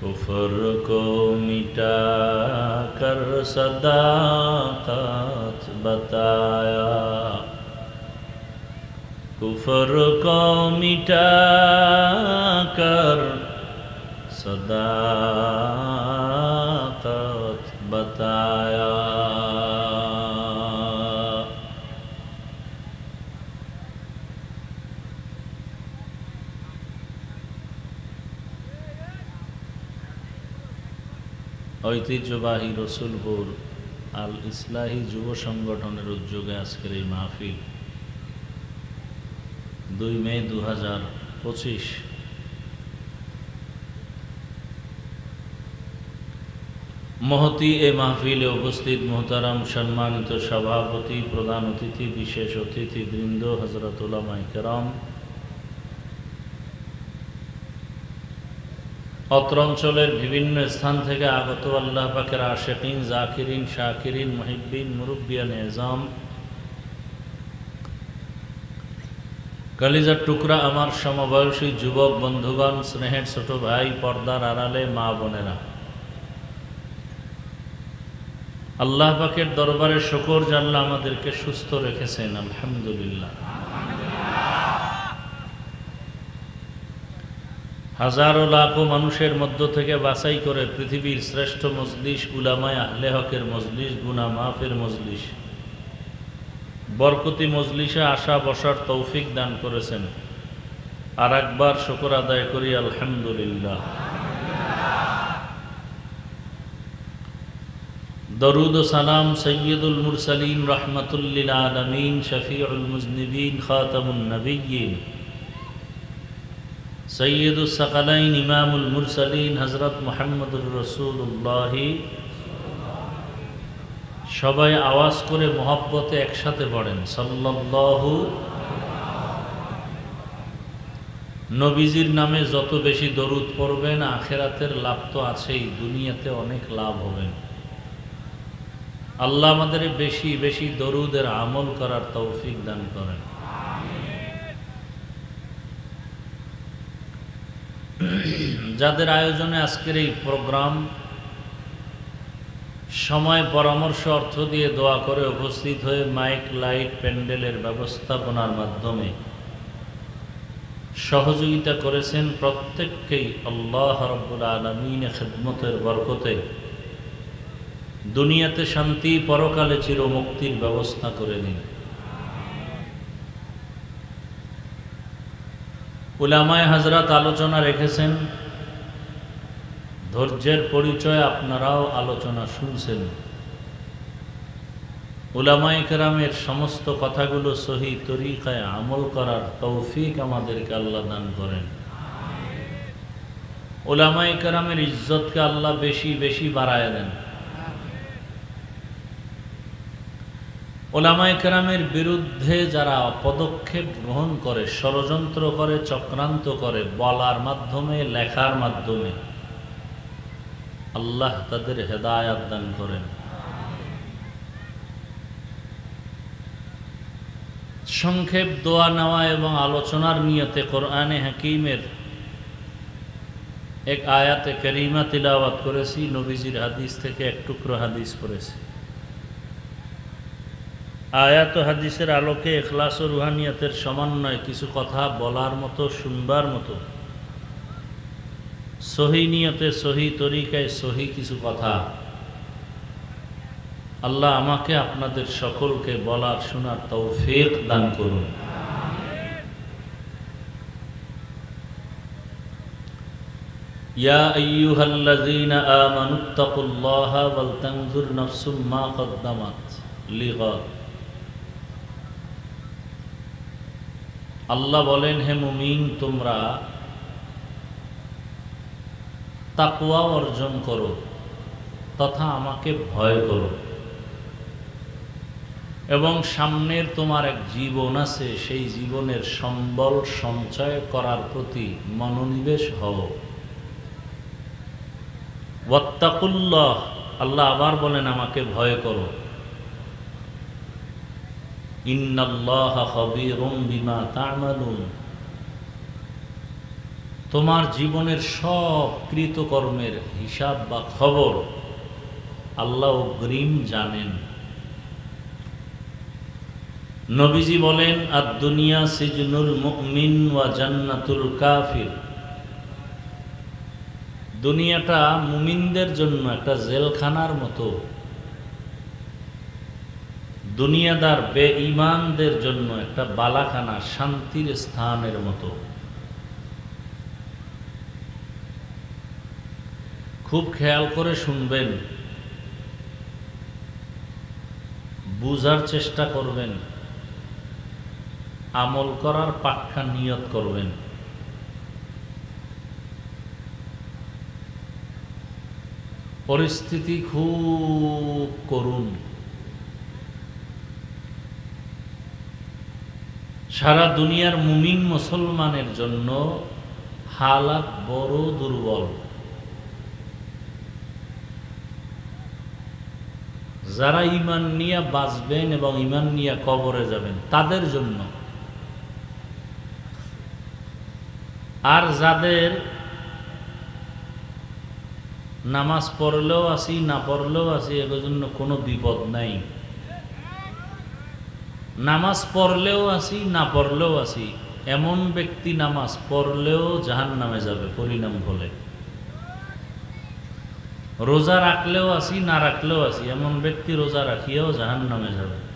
कुफर को मिटा कर सदाकत बताया. कुफर को मिटा कर सदाकत बताया. ঐতিহ্যবাহী রসুলপুর আল ইসলাহি যুব সংগঠনের উদ্যোগে আজকের এই মাহফিল 2 মে 2025 মহতি এই মাহফিলে উপস্থিত মোহতারাম সম্মানিত সভাপতি, প্রধান অতিথি, বিশেষ অতিথিবৃন্দ, হযরত উলামায়ে কেরাম, অত্র অঞ্চলের বিভিন্ন স্থান থেকে আগত আল্লাহ পাকের আশিকিন, জাকিরিন, শাকিরিন, মুহিব্বিন, মুরব্বিয়ান এজাম, কলিজার টুকরা আমার সমবয়সী যুবক বন্ধুগণ, স্নেহের ছোট ভাই, পর্দার আড়ালে মা বোনেরা, আল্লাহ পাকের দরবারে শুকর যে আল্লাহ আমাদেরকে সুস্থ রেখেছেন, আলহামদুলিল্লাহ। হাজারো লাখো মানুষের মধ্য থেকে বাছাই করে পৃথিবীর শ্রেষ্ঠ মজলিস, উলামায়ে আহলে হকের মজলিস, গুনাহ মাফের মজলিস, বরকতি মজলিসে আসা বসার তৌফিক দান করেছেন। আর একবার শুকর আদায় করি, আলহামদুলিল্লাহ। দরুদ ও সালাম সৈয়দুল মুরসালিন, রাহমাতুল লিল আলামিন, শফিউল মুজনিবিন, খাতামুন নবিয়্যিন, সৈয়দুস সাকালাইন, ইমামুল মুরসালিন, হযরত মুহাম্মদুর রাসূলুল্লাহ। সবাই আওয়াজ করে মহব্বতে একসাথে পড়েন সাল্লাল্লাহু। নবীজির নামে যত বেশি দরুদ পড়বেন আখিরাতের লাভ তো আছেই, দুনিয়াতে অনেক লাভ হবেন। আল্লাহ আমাদের বেশি বেশি দরুদের আমল করার তৌফিক দান করেন। যাদের আয়োজনে আজকের এই প্রোগ্রাম, সময়, পরামর্শ, অর্থ দিয়ে দোয়া করে উপস্থিত হয়ে মাইক, লাইট, প্যান্ডেলের ব্যবস্থাপনার মাধ্যমে সহযোগিতা করেছেন, প্রত্যেককেই আল্লাহ রাব্বুল আলামিনের খিদমতের বরকতে দুনিয়াতে শান্তি, পরকালে চিরমুক্তির ব্যবস্থা করে দিন। উলামায়ে হযরত আলোচনা রেখেছেন ধৈর্যের পরিচয় আপনারাও আলোচনা শুনছেন। উলামায়ে কেরামের সমস্ত কথাগুলো সহি তরিকায় আমল করার তৌফিক আমাদেরকে আল্লাহ দান করেন। উলামায়ে কেরামের ইজ্জতকে আল্লাহ বেশি বেশি বাড়ায় দেন। উলামায়ে কেরামের বিরুদ্ধে যারা পদক্ষেপ গ্রহণ করে, ষড়যন্ত্র করে, চক্রান্ত করে, বলার মাধ্যমে, লেখার মাধ্যমে, আল্লাহ তাদের হেদায়াত দান করেন। সংক্ষেপ দোয়া নেওয়া এবং আলোচনার নিয়তে কোরআনে হাকিমের এক আয়াতে কারিমা তিলাওয়াত করেছি, নবীজির হাদিস থেকে এক টুকরো হাদিস পড়েছি। আয়াত ও হাদিসের আলোকে ইখলাস ও রুহানিয়াতের সমন্বয়ে কিছু কথা বলার মতো, শুনবার মতো, সহি নিয়তে, সহি তরিকায়, সহি কিছু কথা আল্লাহ আমাকে আপনাদের সকলকে বলার শোনার তৌফিক দান করুন। ইয়া আইয়ুহাল্লাযীনা আমানুত্তাকুল্লাহা ওয়াল তানজুর নাফসুম মা কদ্দামাত লিগাদ। আল্লাহ বলেন, হে মুমিন, তোমরা তাকওয়া অর্জন করো তথা আমাকে ভয় করো, এবং সামনের তোমার এক জীবন আছে, সেই জীবনের সম্বল সঞ্চয় করার প্রতি মনোনিবেশ হও। ওয়াত্তাকুল্লাহ, আল্লাহ আবার বলেন আমাকে ভয় করো। ইন্নাল্লাহা খাবীরুম বিমা তা'মালুন, তোমার জীবনের সব কৃতকর্মের হিসাব বা খবর আল্লাহ অগ্রিম জানেন। নবীজি বলেন, আদ-দুনিয়া সিজনুল মুমিন ওয়া জান্নাতুল কাফির। দুনিয়াটা মুমিনদের জন্য একটা জেলখানার মতো, দুনিয়াদার বেঈমানদের জন্য একটা বালাখানা, শান্তির স্থানের মতো। খুব খেয়াল করে শুনবেন, বুঝার চেষ্টা করবেন, আমল করার পাক্কা নিয়ত করবেন। পরিস্থিতি খুব করুণ। সারা দুনিয়ার মুমিন মুসলমানের জন্য হালাত বড় দুর্বল। যারা ঈমান নিয়ে বাঁচবেন এবং ঈমান নিয়ে কবরে যাবেন তাদের জন্য, আর যাদের নামাজ পড়লেও আসি না পড়লেও আসি, এর জন্য কোনো বিপদ নাই। নামাজ পড়লেও আসি না পড়লেও আসি, এমন ব্যক্তি নামাজ পড়লেও জাহান্নামে যাবে পরিণাম বলে। রোজা রাখলেও আসি না রাখলেও আসি, এমন ব্যক্তি রোজা রাখিয়াও জাহান্নামে যাবে।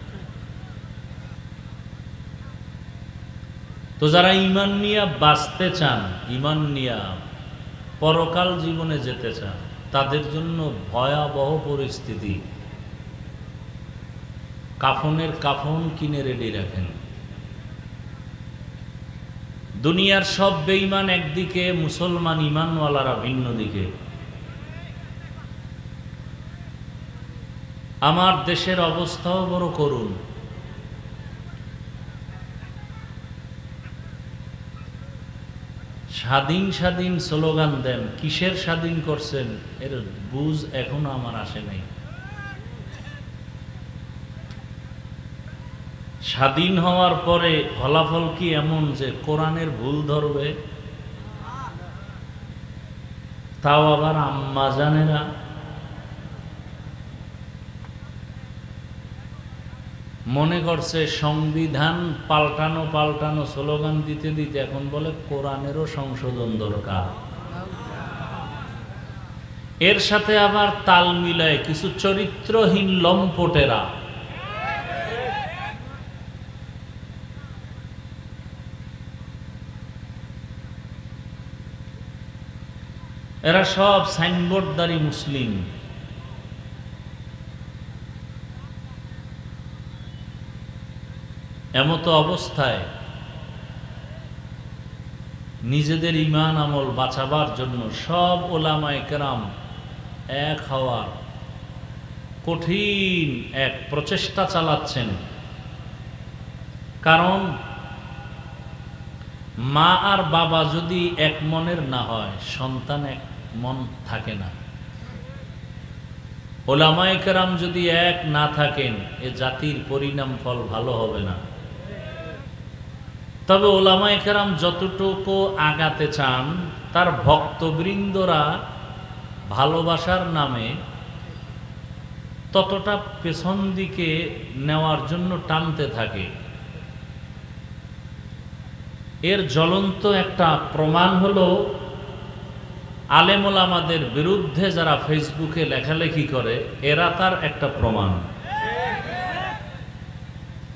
তো যারা ঈমান নিয়ে বাঁচতে চান, ঈমান নিয়ে পরকাল জীবনে যেতে চান, তাদের জন্য ভয়াবহ পরিস্থিতি। কাফনের কাফন কিনে রেডি রাখেন। দুনিয়ার সব বেঈমান একদিকে, মুসলমান ঈমানওয়ালারা ভিন্ন দিকে। আমার দেশের অবস্থাও বড় করুণ। স্বাধীন স্বাধীন স্লোগান দেন, কিসের স্বাধীন করছেন এর বুঝ এখনো আমার আসে নাই। স্বাধীন হওয়ার পরে ফলাফল কি এমন যে কোরআনের ভুল ধরবে? তাও আবার আম্মাজানেরা। মনে করছে সংবিধান পাল্টানো পাল্টানো স্লোগান দিতে দিতে এখন বলে কোরআনেরও সংশোধন দরকার। এর সাথে আবার তাল মিলায় কিছু চরিত্রহীন লম্পটেরা এরা সব সাইনবোর্ডদারি মুসলিম। এমতো অবস্থায় নিজেদের ঈমান আমল বাঁচাবার জন্য সব ওলামায়ে কেরাম এক হওয়ার কঠিন এক প্রচেষ্টা চালাচ্ছেন। কারণ মা আর বাবা যদি এক মনের না হয়, সন্তান এক মন থাকে না। ওলামায়ে কেরাম যদি এক না থাকেন, এ জাতির পরিণাম ফল ভালো হবে না। তবে ওলামায়ে কেরাম যতটুকু আগাতে চান, তার ভক্তবৃন্দরা ভালোবাসার নামে ততটা পেছন দিকে নেওয়ার জন্য টানতে থাকে। এর জ্বলন্ত একটা প্রমাণ হলো আলেম ওলামাদের বিরুদ্ধে যারা ফেসবুকে লেখালেখি করে, এরা তার একটা প্রমাণ।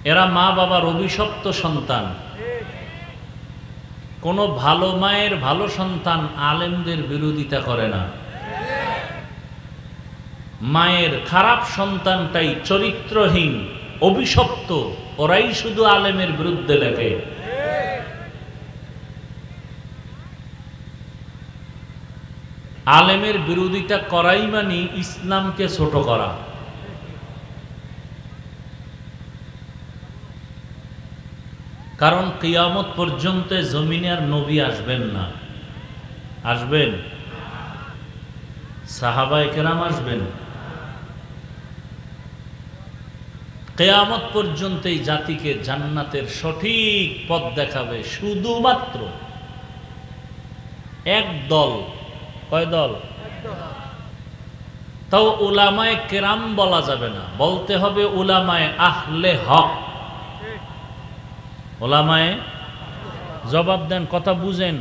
এরা মা বাবার অভিশপ্ত সন্তান। কোনো ভালো মায়ের ভালো সন্তান আলেমদের বিরোধিতা করে না। মায়ের খারাপ সন্তানটাই চরিত্রহীন, অভিশপ্ত, ওরাই শুধু আলেমের বিরুদ্ধে লেখে। আলেমের বিরোধিতা করাই মানে ইসলামকে ছোট করা। কারণ কিয়ামত পর্যন্ত জমিনে আর নবী আসবেন না। আসবেন? সাহাবায়ে কেরাম আসবেন? কিয়ামত পর্যন্ত এই জাতিকে জান্নাতের সঠিক পথ দেখাবে শুধুমাত্র এক দল। কয় দল? তাও উলামায়ে কেরাম বলা যাবে না, বলতে হবে উলামায়ে আহলে হক। উলামায়ে, জবাব দেন, কথা বুঝেন,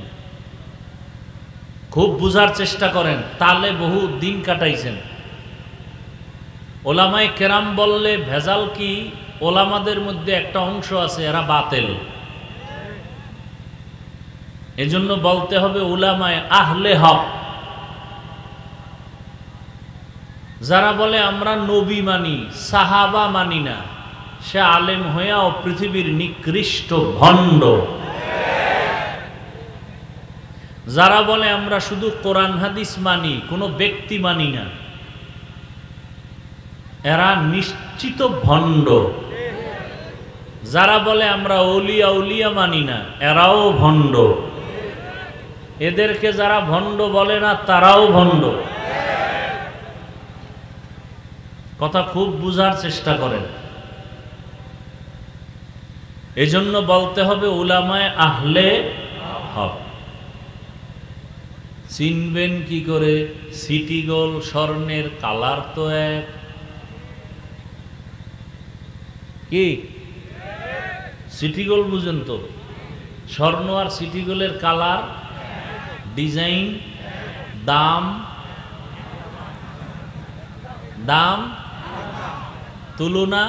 খুব বুঝার চেষ্টা করেন, তালে বহু দিন কাটাইছেন। উলামায়ে কেরাম বললে ভেজাল কি? ওলামাদের মধ্যে একটা অংশ আছে এরা বাতিল, এজন্য বলতে হবে উলামায়ে আহলে হক। যারা বলে আমরা নবী মানি, সাহাবা মানি না, সে আলেম হইয়াও পৃথিবীর নিকৃষ্ট ভণ্ড। যারা বলে আমরা শুধু কোরআন হাদিস মানি, কোনো ব্যক্তি মানি না, এরা নিশ্চিত ভণ্ড। যারা বলে আমরা ওলিয়া উলিয়া মানি না, এরাও ভণ্ড। এদেরকে যারা ভণ্ড বলে না, তারাও ভণ্ড। কথা খুব বুঝার চেষ্টা করেন। এজন্য বলতে হবে উলামায়ে আহলে হক। চিনবেন কি করে? সিটি গোল স্বর্ণের কালার তো এক। কি সিটি গোল বুঝেন তো? স্বর্ণ আর সিটি গোলের কালার, ডিজাইন, দাম, দাম তুলনা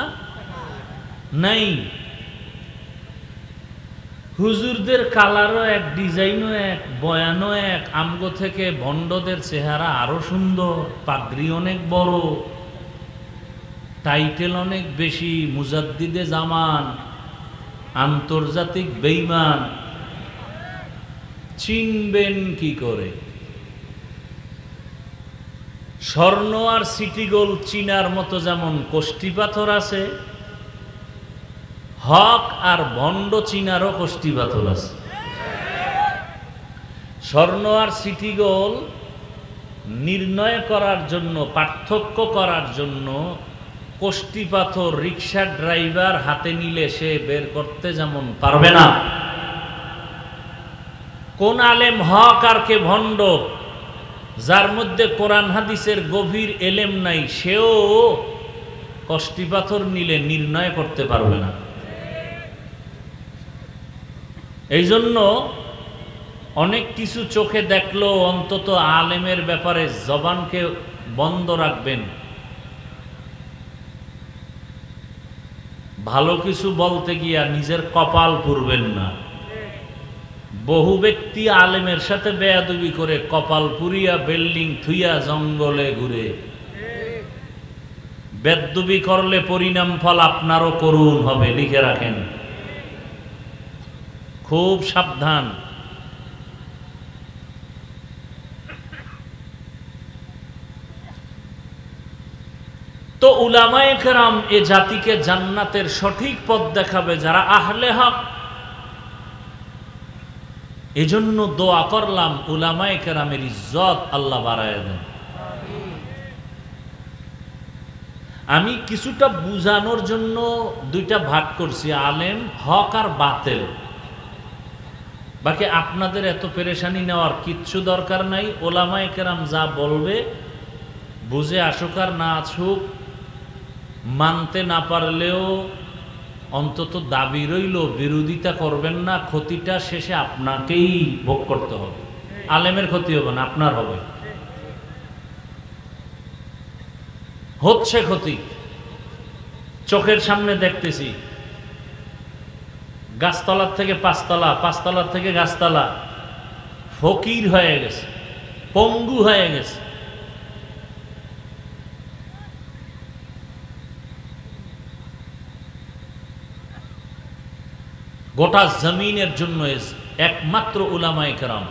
নাই। হুজুরদের কালারও এক, ডিজাইনও এক, বয়ানও এক। আমগো থেকে ভণ্ডদের চেহারা আরো সুন্দর, পাগড়ি অনেক বড়, টাইটেল অনেক বেশি, মুজাদ্দিদে জামান, আন্তর্জাতিক বেঈমান। চিনবেন কি করে? স্বর্ণ আর সিটি গোল্ড চিনার মতো যেমন কোষ্ঠী পাথর আছে, হক আর ভণ্ড চিনারও কোষ্ঠী পাথর আছে। স্বর্ণ আর সিটি গোল্ড নির্ণয় করার জন্য, পার্থক্য করার জন্য কোষ্ঠী পাথর রিক্সা ড্রাইভার হাতে নিলে সে বের করতে যেমন পারবে না। কোন আলেম হক আর কে ভণ্ড, যার মধ্যে কোরআন হাদিসের গভীর এলেম নাই, সেও কোষ্ঠী পাথর নিলে নির্ণয় করতে পারবে না। এই জন্য অনেক কিছু চোখে দেখলো, অন্তত আলেমের ব্যাপারে জবানকে বন্ধ রাখবেন। ভালো কিছু বলতে গিয়া নিজের কপাল পুড়বেন না। বহু ব্যক্তি আলেমের সাথে বেয়াদবি করে কপাল পুরিয়া বিল্ডিং থুইয়া জঙ্গলে ঘুরে। বেয়াদবি করলে পরিণাম ফল আপনারও করুণ হবে, লিখে রাখেন, খুব সাবধান। তো উলামায়ে কেরাম এ জাতিকে জান্নাতের সঠিক পথ দেখাবে যারা আহলে হক। এজন্য দোয়া করলাম উলামায়ে কেরামের ইজ্জত আল্লাহ বাড়ায় দেন। আমি কিছুটা বুঝানোর জন্য দুইটা ভাগ করছি, আলেম হক আর বাতেল। বাকি আপনাদের এত পেরেশানি নেওয়ার কিচ্ছু দরকার নাই। উলামায়ে কেরাম যা বলবে বুঝে আসুক আর না আসুক, মানতে না পারলেও অন্তত দাবি রইল বিরোধিতা করবেন না, ক্ষতিটা শেষে আপনাকেই ভোগ করতে হবে। আলেমের ক্ষতি হবে না, আপনার হবে। হচ্ছে ক্ষতি, চোখের সামনে দেখতেছি। গাছতলার থেকে পাঁচতলা, পাঁচতলার থেকে গাছতলা, ফকির হয়ে গেছে, পঙ্গু হয়ে গেছে। গোটা জমিনের জন্য একমাত্র উলামায়ে কেরাম,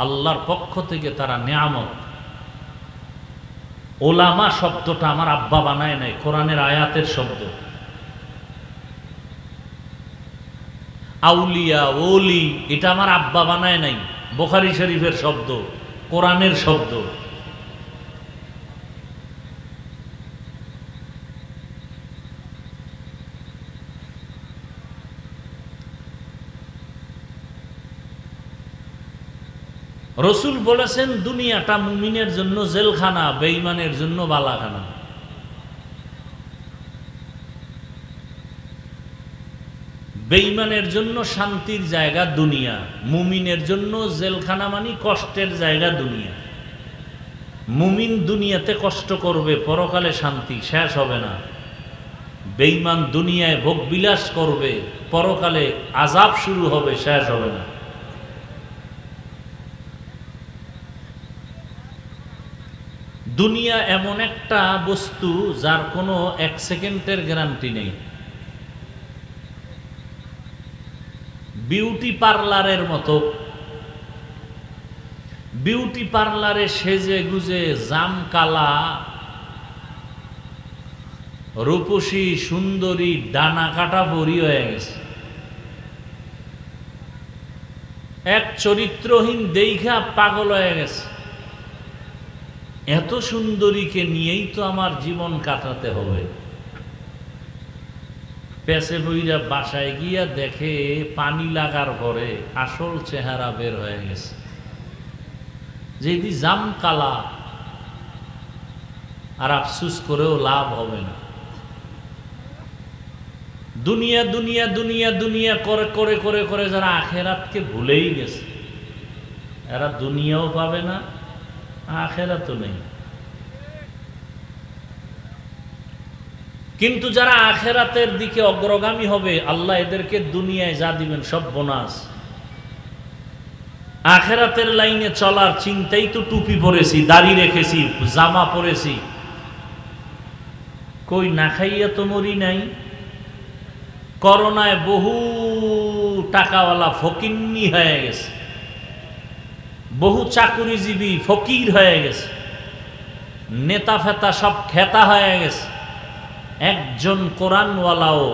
আল্লাহর পক্ষ থেকে তারা নিয়ামত। ওলামা শব্দটা আমার আব্বা বানায় নাই, কোরআনের আয়াতের শব্দ। আউলিয়া ওলি এটা আমার আব্বা বানায় নাই, বুখারী শরীফের শব্দ, কোরআনের শব্দ। রসুল বলেছেন দুনিয়াটা মুমিনের জন্য জেলখানা, বেঈমানের জন্য বালাখানা। বেঈমানের জন্য শান্তির জায়গা দুনিয়া, মুমিনের জন্য জেলখানা মানে কষ্টের জায়গা দুনিয়া। মুমিন দুনিয়াতে কষ্ট করবে, পরকালে শান্তি শেষ হবে না। বেঈমান দুনিয়ায় ভোগবিলাস করবে, পরকালে আযাব শুরু হবে, শেষ হবে না। দুনিয়া এমন একটা বস্তু যার কোনো এক সেকেন্ডের গ্যারান্টি নেই। বিউটি পার্লারের মতো, বিউটি পার্লারে সেজে গুজে জাম কালা রূপসী সুন্দরী ডানা কাটা বড়ি হয়ে গেছে। এক চরিত্রহীন দেইখা পাগল হয়ে গেছে, এত সুন্দরীকে নিয়েই তো আমার জীবন কাটাতে হবে। পেছে বইরা বাসায় গিয়া দেখে পানি লাগার পরে আসল চেহারা বের হয়ে গেছে। যেদি জাম কালা, আর আফসুস করেও লাভ হবে না। দুনিয়া দুনিয়া দুনিয়া দুনিয়া করে করে করে করে যারা আখেরাতকে ভুলেই গেছে, এরা দুনিয়াও পাবে না, আখেরাতও নেই। কিন্তু যারা আখেরাতের দিকে অগ্রগামী হবে, আল্লাহ এদেরকে দুনিয়ায় যা দিবেন সব বোনাস। আখেরাতের লাইনে চলার চিন্তাই তো টুপি পরেছি, দাড়ি রেখেছি, জামা পরেছি, কই না খাইয়া তো মরি নাই। করোনায় বহু টাকাওয়ালা ফকিন্নি হয়ে গেছে, বহু চাকুরিজীবী ফকির হয়ে গেছে, নেতা ফেতা সব খেতা হয়ে গেছে। একজন কোরআনওয়ালাও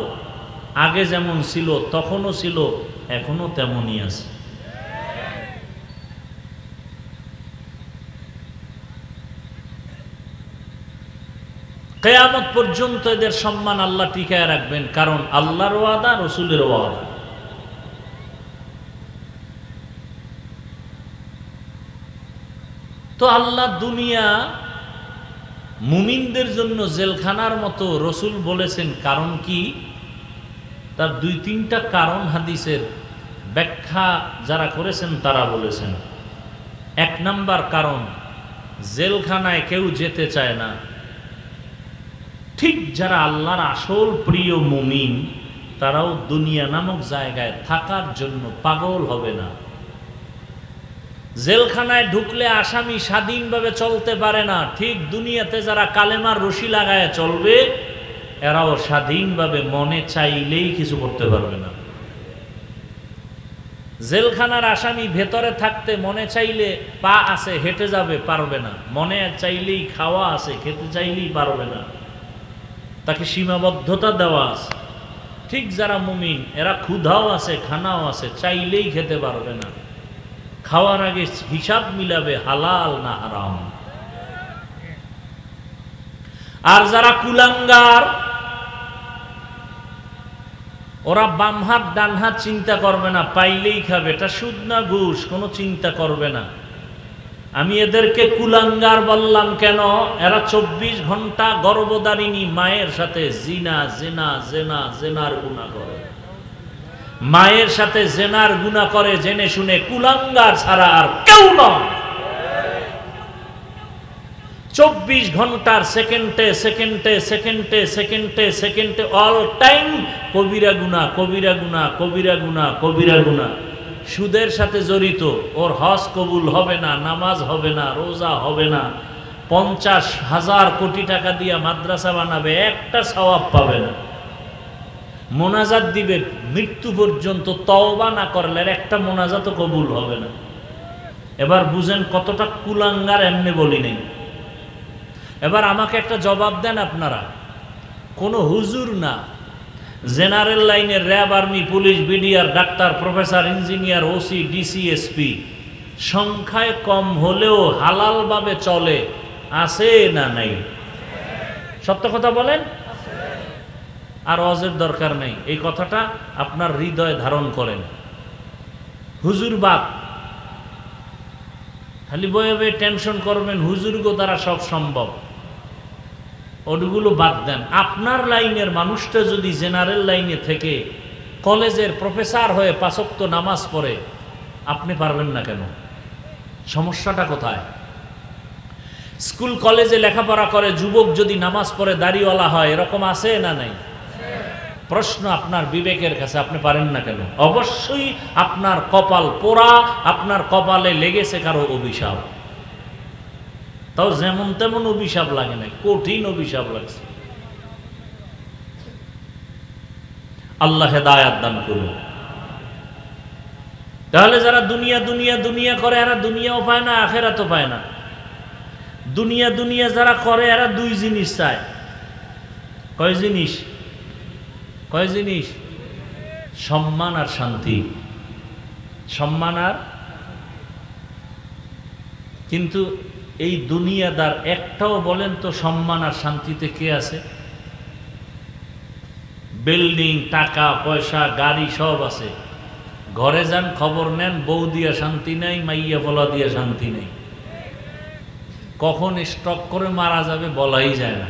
আগে যেমন ছিল তখনও ছিল, এখনো তেমনই আছে। কিয়ামত পর্যন্ত এদের সম্মান আল্লাহ টিকায় রাখবেন, কারণ আল্লাহর ওয়াদা, রসুলের ওয়াদা। তো আল্লাহ দুনিয়া মুমিনদের জন্য জেলখানার মতো রসুল বলেছেন। কারণ কি? তার দুই তিনটা কারণ হাদিসের ব্যাখ্যা যারা করেছেন তারা বলেছেন। এক নাম্বার কারণ, জেলখানায় কেউ যেতে চায় না। ঠিক যারা আল্লাহর আসল প্রিয় মুমিন তারাও দুনিয়া নামক জায়গায় থাকার জন্য পাগল হবে না। জেলখানায় ঢুকলে আসামি স্বাধীনভাবে চলতে পারে না, ঠিক দুনিয়াতে যারা কালেমার রশি লাগায় চলবে এরাও স্বাধীনভাবে মনে চাইলেই কিছু করতে পারবে না। জেলখানার আসামি ভেতরে থাকতে মনে চাইলে পা আছে হেঁটে যাবে, পারবে না। মনে চাইলেই খাওয়া আছে, খেতে চাইলেই পারবে না, তাকে সীমাবদ্ধতা দেওয়া আছে। ঠিক যারা মুমিন এরা ক্ষুধাও আছে, খানাও আছে, চাইলেই খেতে পারবে না। খাওয়ার আগে হিসাব মিলাবে হালাল না হারাম। আর যারা কুলাঙ্গার ওরা বাম হাত ডান হাত চিন্তা করবে না, পাইলেই খাবে, এটা সুদ না ঘুষ কোনো চিন্তা করবে না। আমি এদেরকে কুলাঙ্গার বললাম কেন? এরা 24 ঘন্টা গর্ভধারিণী মায়ের সাথে জিনা জেনা জেনা জেনার গুনাহ করে, মায়ের সাথে জেনার গুনাহ করে জেনে শুনে, কুলাঙ্গার ছাড়া আর কেউ নয়। 24 ঘন্টার সেকেন্ডে সেকেন্ডে সেকেন্ডে সেকেন্ডে সেকেন্ডে অল টাইম কবিরা গুনাহ কবিরা গুনাহ কবিরা গুনাহ কবিরা গুনাহ। সুদের সাথে জড়িত, ওর হজ কবুল হবে না, নামাজ হবে না, রোজা হবে না, 50,000 কোটি টাকা দিয়ে মাদ্রাসা বানাবে, একটা সওয়াব পাবে না। মোনাজাত দিবে মৃত্যু পর্যন্ত, তওবা না করলে একটা মোনাজাতও কবুল হবে না। এবার বুঝেন কতটা কুলাঙ্গার, এমনি বলি নেই। এবার আমাকে একটা জবাব দেন আপনারা, কোনো হুজুর না, জেনারেল লাইনের RAB, army, police, BDR, doctor, professor, engineer, OC, DC, SP সংখ্যায় কম হলেও হালালভাবে চলে আছে না নাই? সত্য কথা বলেন। আর ওয়াজের দরকার নেই, এই কথাটা আপনার হৃদয়ে ধারণ করেন। হুজুর বাদ, খালি বয়ে বয়ে টেনশন করবেন হুজুরগো দ্বারা সব সম্ভব, ওগুলো বাদ দেন। আপনার লাইনের মানুষটা যদি জেনারেল লাইনে থেকে কলেজের প্রফেসর হয়ে 5 ওয়াক্ত নামাজ পড়ে, আপনি পারবেন না কেন? সমস্যাটা কোথায়? স্কুল কলেজে লেখাপড়া করে যুবক যদি নামাজ পড়ে দাড়িওয়ালা হয়, এরকম আছে না নাই? প্রশ্ন আপনার বিবেকের কাছে, আপনি পারেন না কেন? অবশ্যই আপনার কপাল পোড়া, আপনার কপালে লেগেছে কারো অভিশাপ। তাও যেমন তেমন অভিশাপ লাগে না, কঠিন অভিশাপ লাগছে। আল্লাহ হেদায়াত দান করুন। তাহলে যারা দুনিয়া দুনিয়া দুনিয়া করে এরা দুনিয়াও পায় না, আখেরাতও পায় না। দুনিয়া দুনিয়া যারা করে এরা 2 জিনিস চায়। কয় জিনিস? কয় জিনিস? সম্মান আর শান্তি। সম্মান আর, কিন্তু এই দুনিয়াদার একটাও বলেন তো সম্মান আর শান্তিতে কে আছে? বিল্ডিং, টাকা পয়সা, গাড়ি সব আছে, ঘরে যান খবর নেন, বউ দিয়া শান্তি নাই, মাইয়া বলা দিয়া শান্তি নেই। কখন স্ট্রোক করে মারা যাবে বলাই যায় না।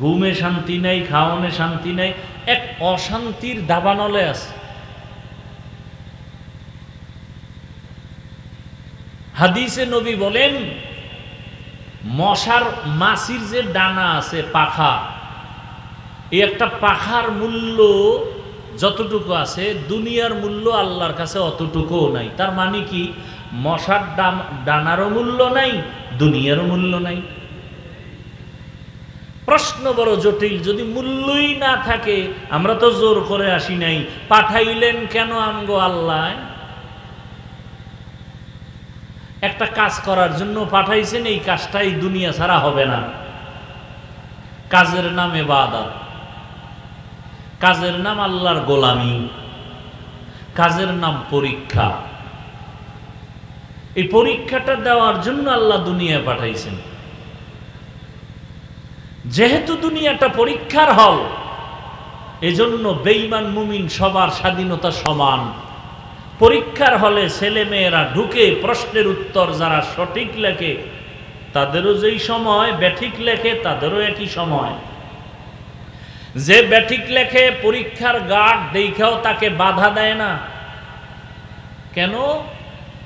ঘুমে শান্তি নাই, খাওয়ানে শান্তি নাই, এক অশান্তির দাবানলে আছে। হাদিসে নবী বলেন, মশার মাছির যে ডানা আছে, পাখা, এই একটা পাখার মূল্য যতটুকু আছে দুনিয়ার মূল্য আল্লাহর কাছে অতটুকুও নাই। তার মানে কি? মশার ডানারও মূল্য নাই, দুনিয়ারও মূল্য নাই। প্রশ্ন বড় জটিল। যদি মূল্যই না থাকে, আমরা তো জোর করে আসি নাই, পাঠাইলেন কেন আমগো আল্লাহ? একটা কাজ করার জন্য পাঠাইছেন, এই কাজটাই দুনিয়া ছাড়া হবে না। কাজের নাম ইবাদত, কাজের নাম আল্লাহর গোলামি, কাজের নাম পরীক্ষা। এই পরীক্ষাটা দেওয়ার জন্য আল্লাহ দুনিয়া পাঠাইছেন। যেহেতু দুনিয়াটা পরীক্ষার হল, এজন্য বেঈমান মুমিন সবার স্বাধীনতা সমান। পরীক্ষার হলে ছেলে মেয়েরা ঢুকে প্রশ্নের উত্তর যারা সঠিক লেখে তাদেরও যেই সময়, ব্যাঠিক লেখে তাদেরও একই সময়। যে ব্যাঠিক লেখে পরীক্ষার গার্ড দেখাও তাকে বাধা দেয় না। কেন?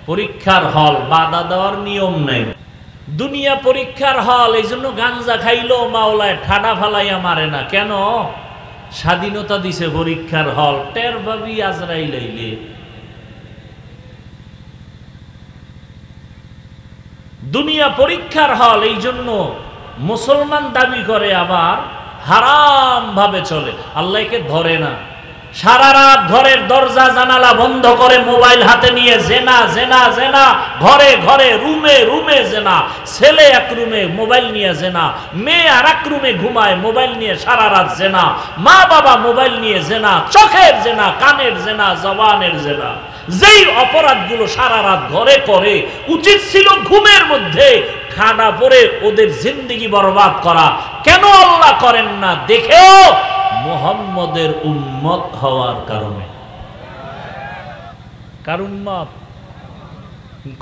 পরীক্ষার হল, বাধা দেওয়ার নিয়ম নাই। দুনিয়া পরীক্ষার হল, এই জন্য গাঞ্জা খাইলেও মাওলায় ঠাডা ফালাইয়া মারে না। কেন? স্বাধীনতা দিছে পরীক্ষার হল, টের ভাবি আজরাইল আইলে। দুনিয়া পরীক্ষার হল, এই জন্য মুসলমান দাবি করে আবার হারাম ভাবে চলে, আল্লাহকে ধরে না। সারা রাত ঘরের দরজা জানালা বন্ধ করে মোবাইল হাতে নিয়ে জেনা জেনা জেনা, ঘরে ঘরে রুমে রুমে জেনা, ছেলে এক রুমে মোবাইল নিয়ে জেনা, মেয়ে আর এক রুমে ঘুমায় মোবাইল নিয়ে সারা রাত জেনা, মা বাবা মোবাইল নিয়ে জেনা, চোখের জেনা, কানের জেনা, জবানের জেনা। যেই অপরাধগুলো সারা রাত ঘরে করে, উচিত ছিল ঘুমের মধ্যে খানা পরে ওদের জিন্দেগি বরবাদ করা, কেন আল্লাহ করেন না? দেখেও মুহাম্মদের উম্মত হওয়ার কারণে। কার উম্মত?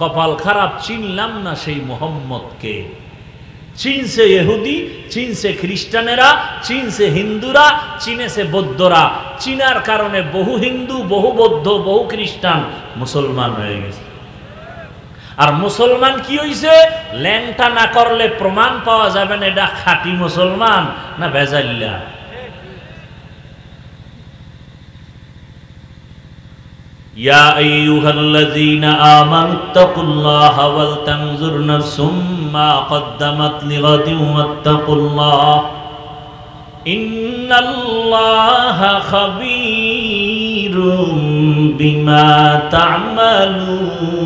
কপাল খারাপ, চিনলাম না সেই মুহাম্মদকে। চিনছে ইহুদি, চিনছে খ্রিস্টানেরা, চিনছে হিন্দুরা, চিনেছে বৌদ্ধরা। চিনার কারণে বহু হিন্দু, বহু বৌদ্ধ, বহু খ্রিস্টান মুসলমান হয়ে গেছে। আর মুসলমান কি হইছে? ল্যাংটা না করলে প্রমাণ পাওয়া যাবে না এটা খাঁটি মুসলমান না ভেজাল্লা। ইয়া আইয়ুহাল্লাযীনা আমানুত্তাকুল্লাহা ওয়াল তানজুর নাফসুম মা কদ্দামাত লিগাদিন ওয়াত্তাকুল্লাহ ইন্নাল্লাহা খাবীরুম বিমা তা'মালুন।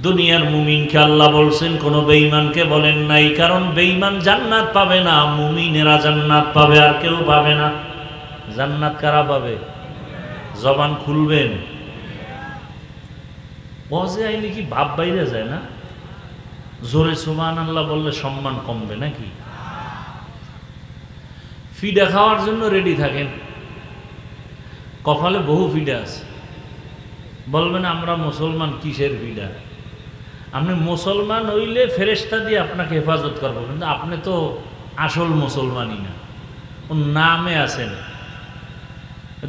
দুনিয়ার মুমিনকে আল্লাহ বলছেন, কোন বেঈমানকে বলেন নাই, কারণ বেঈমান জান্নাত পাবে না, মুমিনেরা জান্নাত পাবে, আর কেউ পাবে না। জান্নাত কারা পাবে? জবান খুলবেন। ওয়াজে আইলে কি ভাব বাইরে যায় না? জোরে সুবহানাল্লাহ বললে সম্মান কমবে নাকি? ফিডা খাওয়ার জন্য রেডি থাকেন, কপালে বহু ফিডা আছে। বলবেন আমরা মুসলমান, কিসের ফিডা? আপনি মুসলমান হইলে ফেরেশতা দিয়ে আপনাকে হেফাজত করবো, কিন্তু আপনি তো আসল মুসলমানই না, ওর নামে আছেন।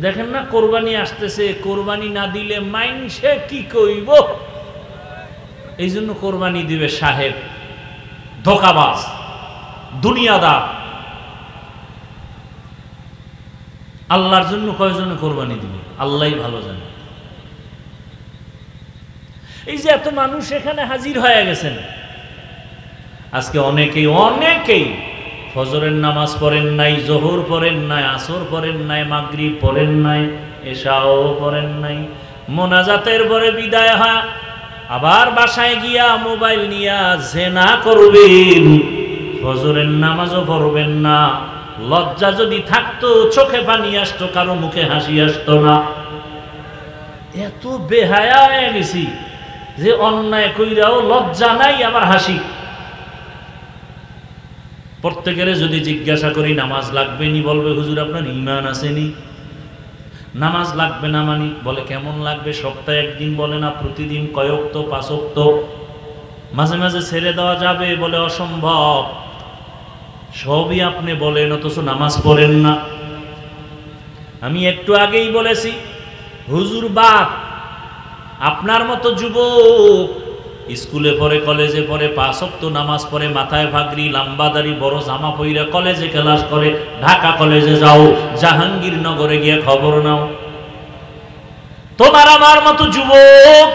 দেখেন না কোরবানি আসতেছে, কোরবানি না দিলে মাইনসে কি কইব, এই জন্য কোরবানি দিবে সাহেব, ধোকাবাজ, দুনিয়াদার। আল্লাহর জন্য কয়জনে কোরবানি দিবে আল্লাহই ভালো জানে। এই যে এত মানুষ এখানে হাজির হয়ে গেছেন, আজকে অনেকেই ফজরের নামাজ পড়েন নাই, জোহর পড়েন নাই, আসর পড়েন নাই, মাগরিব পড়েন নাই, এশাও পড়েন নাই। মোনাজাতের পরে বিদায় হয়, আবার বাসায় গিয়া মোবাইল নিয়া জেনা করবেন, ফজরের নামাজও পড়বেন না। লজ্জা যদি থাকতো চোখে পানি আসতো, কারো মুখে হাসি আসতো না। এত বেহায়া হয়ে গেছি যে অন্যায় কইরাও লজ্জা নাই, আবার হাসি। প্রত্যেকের যদি জিজ্ঞাসা করি নামাজ লাগবে নি, বলবে হুজুর আপনার ঈমান আসেনি। নামাজ লাগবে না মানি, বলে কেমন লাগবে? সপ্তাহে একদিন, বলে না প্রতিদিন, কয়েক, 5 ওয়াক্ত। মাঝে মাঝে ছেড়ে দেওয়া যাবে, বলে অসম্ভব। সবই আপনি বলেন, অথচ নামাজ পড়েন না। আমি একটু আগেই বলেছি, হুজুর বাপ আপনার মতো যুবক স্কুলে পড়ে, কলেজে পড়ে, 5 ওয়াক্ত নামাজ পড়ে, মাথায় পাগড়ি, লম্বা দাড়ি, বড় জামা পইরা কলেজে ক্লাস করে। ঢাকা কলেজে যাও, জাহাঙ্গীরনগরে গিয়ে খবর নাও। তোমার আমার মতো যুবক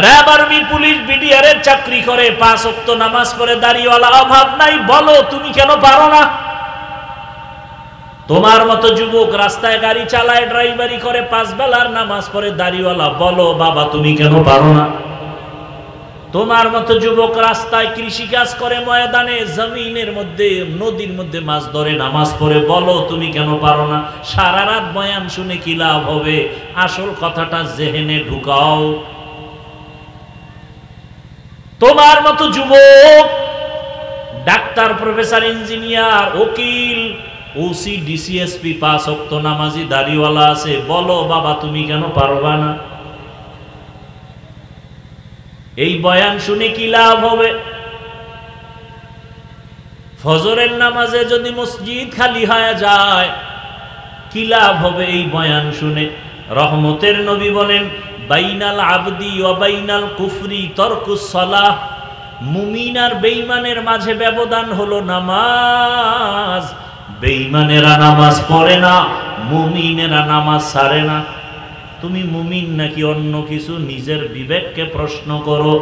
র্যাব, আর্মি, পুলিশ, বিডিআরের চাকরি করে, 5 ওয়াক্ত নামাজ পড়ে, দাড়িওয়ালা, অভাব নাই। বলো তুমি কেন পারো না? তোমার মতো যুবক রাস্তায় গাড়ি চালায়, ড্রাইভারি করে, 5 বেলার নামাজ পড়ে, দাড়িওয়ালা। বলো বাবা তুমি কেন পারো না? তোমার মতো যুবক রাস্তায় কৃষি কাজ করে, ময়দানে, জমিনের মধ্যে, নদীর মধ্যে মাছ ধরে, নামাজ পড়ে। বলো তুমি কেন পারো না? সারা রাত বয়ান শুনে কি লাভ হবে? আসল কথাটা জেহেনে ঢুকাও। তোমার মতো যুবক ডাক্তার, প্রফেসর, ইঞ্জিনিয়ার, উকিল, ওসি, ডিসিএসপি, 5 ওয়াক্ত নামাজি, দাড়িওয়ালা আছে। বলো বাবা তুমি কেন পারবা না? এই বয়ান শুনে কি লাভ হবে? ফজরের নামাজে যদি মসজিদ খালি হয়ে যায় কি লাভ হবে এই বয়ান শুনে? রহমতের নবী বলেন, বাইনাল আবদি ওয়া বাইনাল কুফরি তরকুস সালাহ। মুমিন আর বেঈমানের মাঝে ব্যবধান হলো নামাজ। বেঈমানেরা নামাজ পড়ে না, মুমিনেরা নামাজ ছাড়ে না। তুমি মুমিন নাকি অন্য কিছু, নিজের বিবেককে প্রশ্ন করো।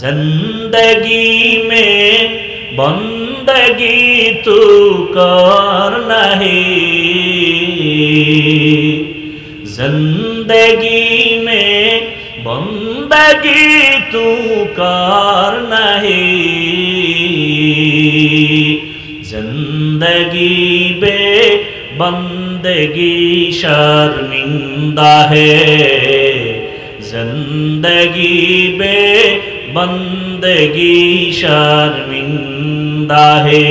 জিন্দেগি মে বন্দগি তু করনা হে, जिंदगी में बंदगी तू करना है, जिंदगी बे बंदगी शर्मिंदा है, जिंदगी बे बंदगी शर्मिंदा है।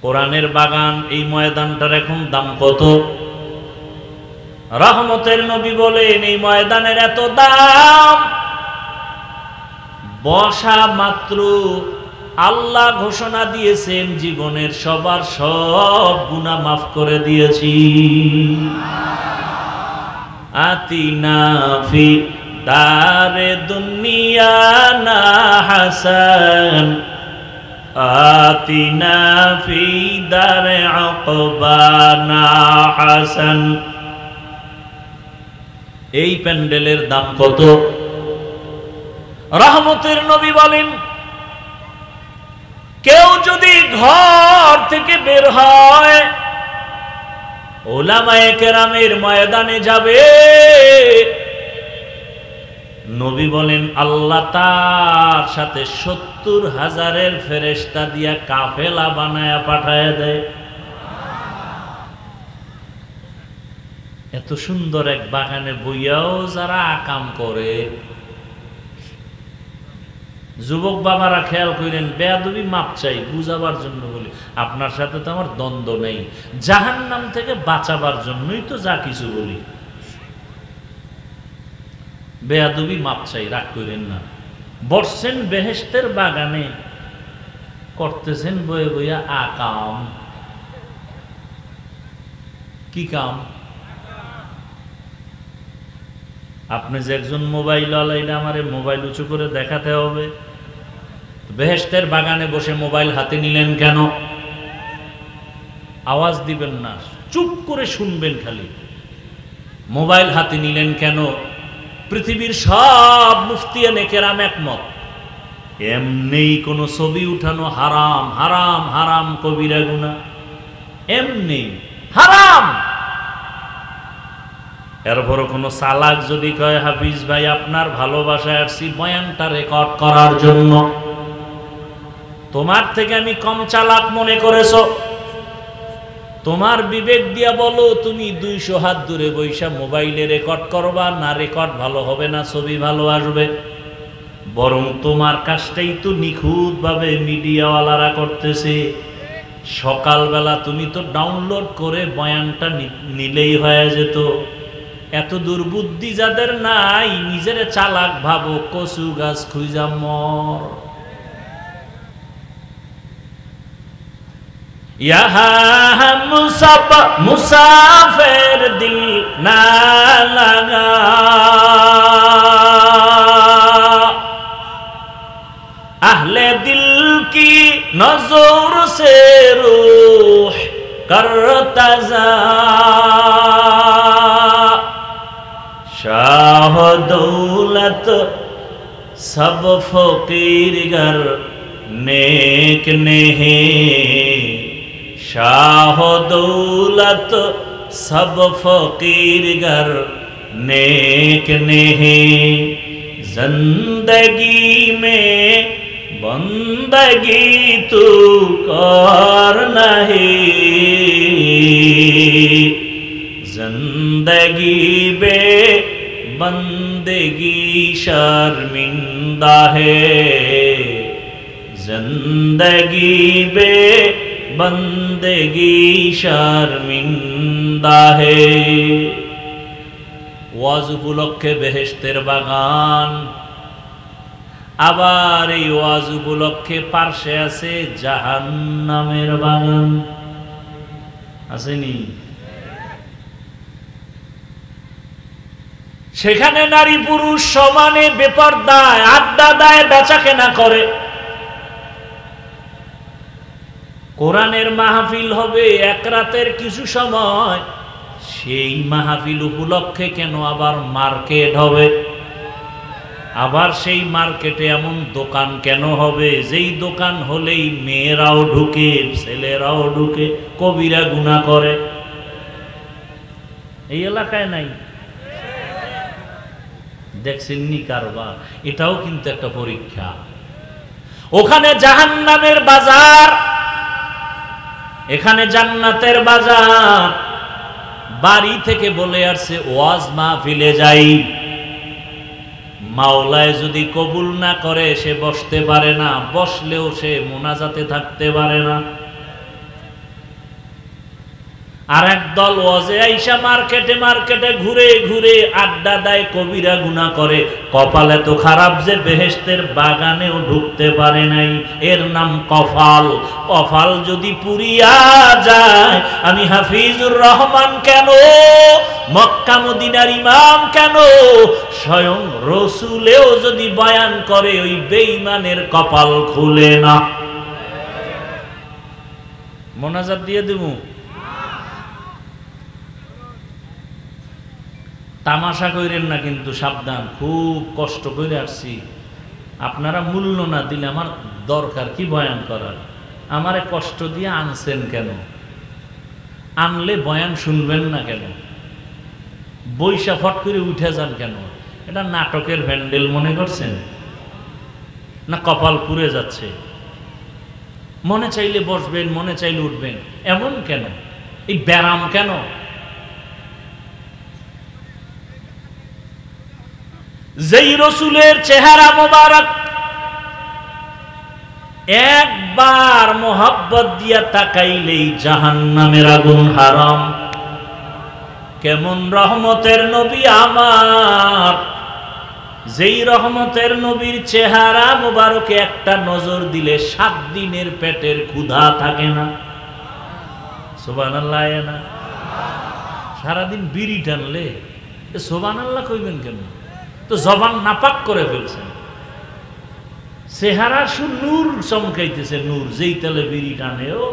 কোরআনের বাগান, এই ময়দানটার এখন দাম কত? রহমতের নবী বলেন এই ময়দানের এত দাম, বসা মাত্র আল্লাহ ঘোষণা দিয়েছেন জীবনের সবার সব গুনাহ মাফ করে দিয়েছি। আতিনা ফি দারে দুনিয়া না হাসান, আতিনা ফি দারে আকবানা হাসান। এই প্যান্ডেলের দাম কত? রহমতের নবী বলেন কেউ যদি ঘর থেকে বের হয় উলামায়ে কেরামের ময়দানে যাবে, নবী বলেন আল্লাহ তার সাথে 70,000 ফেরেশতা দিয়া কাফেলা বানায়া পাঠায় দেয়। এত সুন্দর এক বাগানে বইয়াও যারা আকাম করে। যুবক বাবারা খেয়াল করেন, বেয়াদবি মাপ চাই বুঝাবার জন্য বলি, আপনার সাথে তো আমার দ্বন্দ্ব নেই, জাহান্নাম থেকে বাঁচাবার জন্যই তো যা কিছু বলি। বেয়াদবি মাপ চাই, রাগ করেন না। বসছেন বেহেশতের বাগানে, করতেছেন বয়ে বইয়া আকাম। কি কাম? আপনি যে একজন মোবাইল আলাইলে আমারে মোবাইল উঁচু করে দেখাতে হবে। বেহেশতের বাগানে বসে মোবাইল হাতে নিলেন কেন? আওয়াজ দিবেন না, চুপ করে শুনবেন খালি। মোবাইল হাতে নিলেন কেন? পৃথিবীর সব মুফতিয়ানে কেরাম একমত, এমনি কোনো ছবি উঠানো হারাম, হারাম হারাম কবিরা গুনাহ, এমনি হারাম। এরপরও কোনো চালাক যদি কয় হাফিজ ভাই আপনার ভালোবাসায় আসছি বয়ানটা রেকর্ড করার জন্য, তোমার থেকে আমি কম চালাক মনে করেছো? তোমার বিবেক দিয়া বলো, তুমি 200 হাত দূরে বৈশা মোবাইলে রেকর্ড করবা না? রেকর্ড ভালো হবে না, ছবি ভালো আসবে? বরং তোমার কাজটাই তো নিখুঁত ভাবে মিডিয়াওয়ালারা করতেছে। সকালবেলা তুমি তো ডাউনলোড করে বয়ানটা নিলেই হয়ে যেত। এত দুর্বুদ্ধি যাদের নাই, নিজের চালাক ভাবো, কচু গাছ খুঁজা মর। यहाँ मुसाफ मुसाफिर दिल ना लगा, अहले दिल की नजर से रूह करता जा, शाह दौलत सब फकीर गर नेक नहीं, शाह दौलत सब फकीर गर नेक नहीं, जिंदगी में बंदगी तू करना है, जिंदगी बे बंदगी शर्मिंदा है, जिंदगी बे बंदगी शर्मिंदा है। ওয়াজ উপলক্ষে বেহেশতের বাগান, আবার এই ওয়াজ উপলক্ষে পার্শ্বে আছে জাহান্নামের বাগান। আসেনি? সেখানে নারী পুরুষ সমানে বেপরদায় আড্ডা দেয়, বেচা কেনা করে। কোরআনের মাহফিল হবে এক রাতের কিছু সময়, সেই মাহফিল উপলক্ষে কেন আবার মার্কেট হবে? আবার সেই মার্কেটে এমন দোকান কেন হবে যেই দোকান হলেই মেয়েরাও ঢুকে, ছেলেরাও ঢুকে, কবিরা গুনাহ করে? এই এলাকায় নাই? দেখছেননি কারবার? এটাও কিন্তু একটা পরীক্ষা। ওখানে জাহান্নামের বাজার, এখানে জান্নাতের বাজার। বাড়ি থেকে বলে আসছে ওয়াজ মাহফিলে যাই, মাওলায় যদি কবুল না করে সে বসতে পারে না, বসলেও সে মোনাজাতে থাকতে পারে না। আর একদল ওয়াজে আইসা মার্কেটে মার্কেটে ঘুরে ঘুরে আড্ডা দেয়, কবিরা গুনাহ করে, কপাল এত খারাপ যে বেহেশতের বাগানেও ঢুকতে পারে নাই। এর নাম কপাল। কপাল যদি পুরিয়া যায়, আমি হাফিজুর রহমান কেন, মক্কা মদিনার ইমাম কেন, স্বয়ং রসুলেও যদি বয়ান করে ওই বেঈমানের কপাল খুলে না। মোনাজাত দিয়ে দেবো। তামাশা কইরেন না কিন্তু, সাবধান। খুব কষ্ট করে আসছি, আপনারা মূল্য না দিলে আমার দরকার কি বয়ান করার? আমারে কষ্ট দিয়ে আনছেন কেন? আনলে বয়ান শুনবেন না কেন? বৈশা ফট করে উঠে যান কেন? এটা নাটকের হ্যান্ডেল মনে করছেন না? কপাল পুড়ে যাচ্ছে, মনে চাইলে বসবেন, মনে চাইলে উঠবেন, এমন কেন? এই ব্যারাম কেন? যেই রসুলের চেহারা মোবারক একবার মোহাব্বত দিয়া তাকাইলেই জাহান্নামের আগুন হারাম। কেমন রহমতের নবী আমার, যেই রহমতের নবীর চেহারা মোবারকে একটা নজর দিলে 7 দিনের পেটের ক্ষুধা থাকে না। সুবহানাল্লাহ। না সারাদিন বিড়ি টানলে সুবহানাল্লাহ কইবেন কেন? তো জবান নাপাক করে ফেলছেন। চেহারা নূর চমকাইতেছে, নূর। যেই তেলে বিড়ি টানেও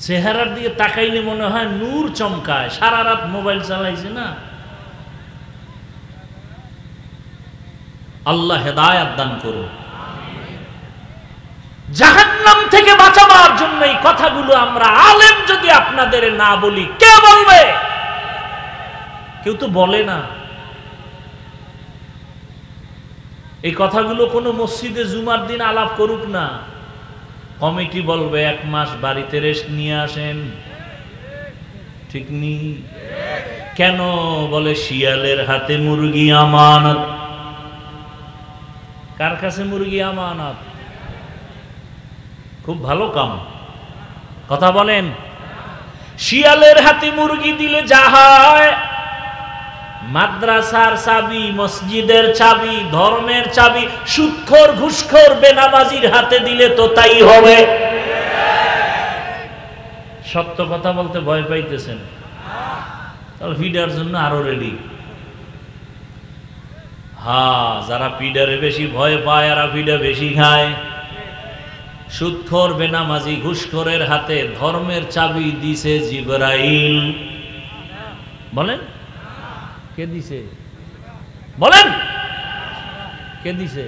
চেহারার দিকে তাকাইলে মনে হয় নূর চমকায়। সারা রাত মোবাইল চালাইছে না। আল্লাহ হেদায়েত দান করুন। জাহান্নাম থেকে বাঁচাবার জন্য এই কথাগুলো আমরা আলেম যদি আপনাদের না বলি, কে বলবে? কেউ তো বলে না। এই কথাগুলো কোনো মসজিদে জুমার দিন আলাপ করুক না, কমিটি বলবে 1 মাস বাড়িতে রেস্ট নিয়ে আসেন। ঠিক নি? কেন বলে শিয়ালের হাতে মুরগি আমানত। কার কাছে মুরগি আমানত? খুব ভালো কাম, কথা বলেন। শিয়ালের হাতে মুরগি দিলে যা হয়, মাদ্রাসার চাবি, মসজিদের চাবি, ধর্মের চাবি সুদখোর ঘুষখোর বেনামাজির হাতে দিলে তো তাই হবে। সত্য কথা বলতে ভয় পাইতেছেন? তাহলে ফিডার জন্য আরো রেডি। হ্যাঁ, যারা ফিডারে বেশি ভয় পায় এরা ফিডা বেশি খায়। সুদখোর বেনামাজি ঘুষখোরের হাতে ধর্মের চাবি দিছে জিবরাইল। বলেন কে দিছে? বলেন কে দিছে?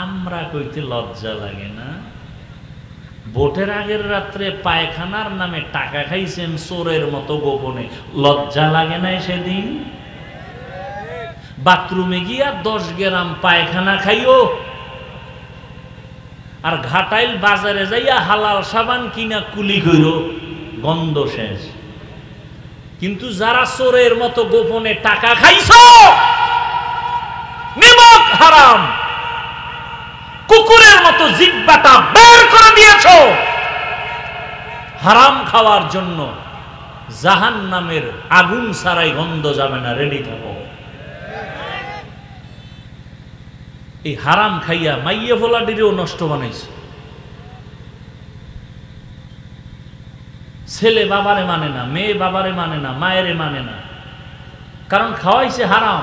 আমরা কইতে লজ্জা লাগে না? ভোটের আগের রাত্রে পায়খানার নামে টাকা খাইছেন চোরের মতো গোপনে, লজ্জা লাগে না সেদিন? বাথরুমে গিয়া 10 গ্রাম পায়খানা খাইও, আর ঘাটাইল বাজারে যাইয়া হালাল সাবান কিনা কুলি কইরো, গন্ধ শেষ। কিন্তু যারা চোরের মতো গোপনে টাকা খাইছো, নিমক হারাম, কুকুরের মতো জিহ্বাটা বের করে দিয়েছো হারাম খাওয়ার জন্য, জাহান্নামের আগুন ছাড়াই গন্ধ যাবে না, রেডি থাকো। এই হারাম খাইয়া মাইয়ে ফোলাডিরেও নষ্ট বানাইছে। ছেলে বাবারে মানে না, মেয়ে বাবারে মানে না, মায়েরে মানে না, কারণ খাওয়াইছে হারাম।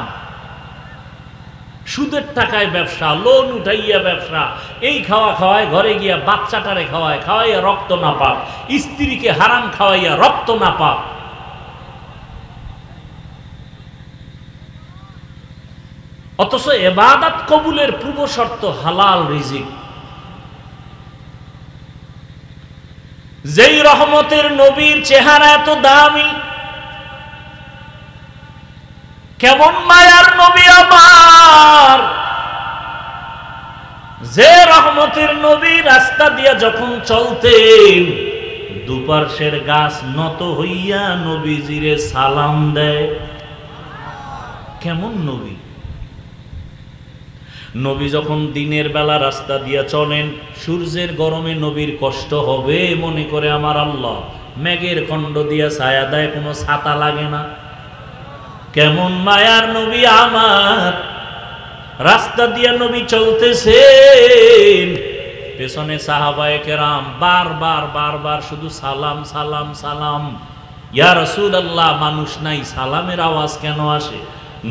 সুদের টাকায় ব্যবসা, লোন উঠাইয়া ব্যবসা, এই খাওয়া খাওয়ায়, ঘরে গিয়া বাচ্চাটারে খাওয়াইয়া রক্ত না পাক, স্ত্রীকে হারাম খাওয়াইয়া রক্ত না পাক। অথচ ইবাদত কবুলের পূর্ব শর্ত হালাল রিজিক। যেই রহমতের নবীর চেহারা এত দামি, কেমন মায়ার নবী আমার, যে রহমতের নবী রাস্তা দিয়া যখন চলতেন দুপার্শ্বের গাছ নত হইয়া নবীজিরে সালাম দেয়। কেমন নবী! নবী যখন দিনের বেলা রাস্তা দিয়া চলেন, সূর্যের গরমে নবীর কষ্ট হবে মনে করে আমার আল্লাহ মেঘের খণ্ড দিয়া ছায়া দেয়, কোনো ছাতা লাগে না। কেমন মায়ার নবী আমার, রাস্তা দিয়া নবী চলতেছেন, পেছনে সাহাবায়ে কেরাম বারবার বারবার শুধু সালাম সালাম সালাম। ইয়া রাসূলুল্লাহ, মানুষ নাই, সালামের আওয়াজ কেন আসে?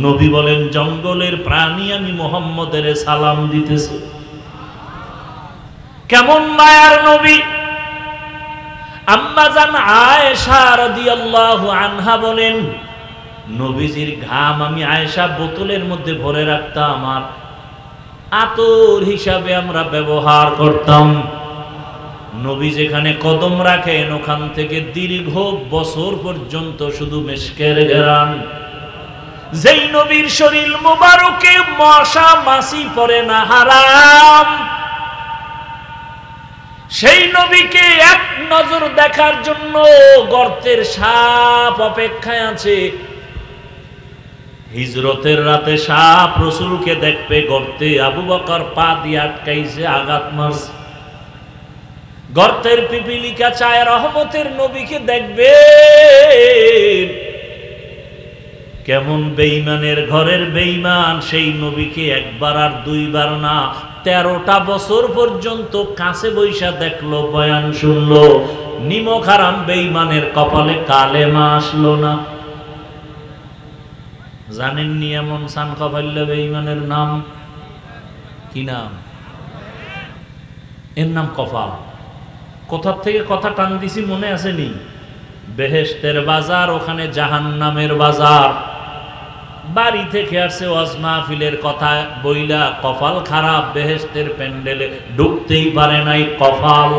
নবী বলেন, জঙ্গলের প্রাণী আমি মুহাম্মদের সালাম দিতেছে। কেমন মায়ার নবী! আম্মা জান আয়েশা রাদিয়াল্লাহু আনহা বলেন, নবীজির ঘাম আমি আয়েশা বোতলের মধ্যে ভরে রাখতাম, আর আতর হিসাবে আমরা ব্যবহার করতাম। নবী যেখানে কদম রাখেন ওখান থেকে দীর্ঘ বছর পর্যন্ত শুধু মেশকের ঘেরান। যেই নবীর শরীর মুবারকে মশা মাছি পড়ে না, হারাম, সেই নবীকে এক নজর দেখার জন্য গর্তের সাপ অপেক্ষায় আছে। হিজরতের রাতে সাপ রাসূলকে দেখবে গর্তে, আবু বকর পা দিয়ে আটকাইছে, আঘাত মারছে। গর্তের পিপিলিকা চায় রহমতের নবীকে দেখবে। কেমন বেঈমানের ঘরের বেঈমান, সেই নবীকে একবার আর দুইবার না 13টা বছর পর্যন্ত কাছে বৈশা দেখলো, বয়ান শুনলো। নিমক হারাম বেঈমানের কপালে কালেমা আসলো না। জানেননি এমন সান কপাল্লা বেঈমানের নাম কি নাম? এর নাম কপাল। কোথার থেকে কথা টান দিছি মনে আসেনি? বেহেশতের বাজার, ওখানে জাহান্নামের বাজার। বাড়ি থেকে আসছে ওয়াজ মাহফিলের কথা বইলা, কপাল খারাপ, বেহেশতের প্যান্ডেলে ঢুকতেই পারে নাই, কপাল।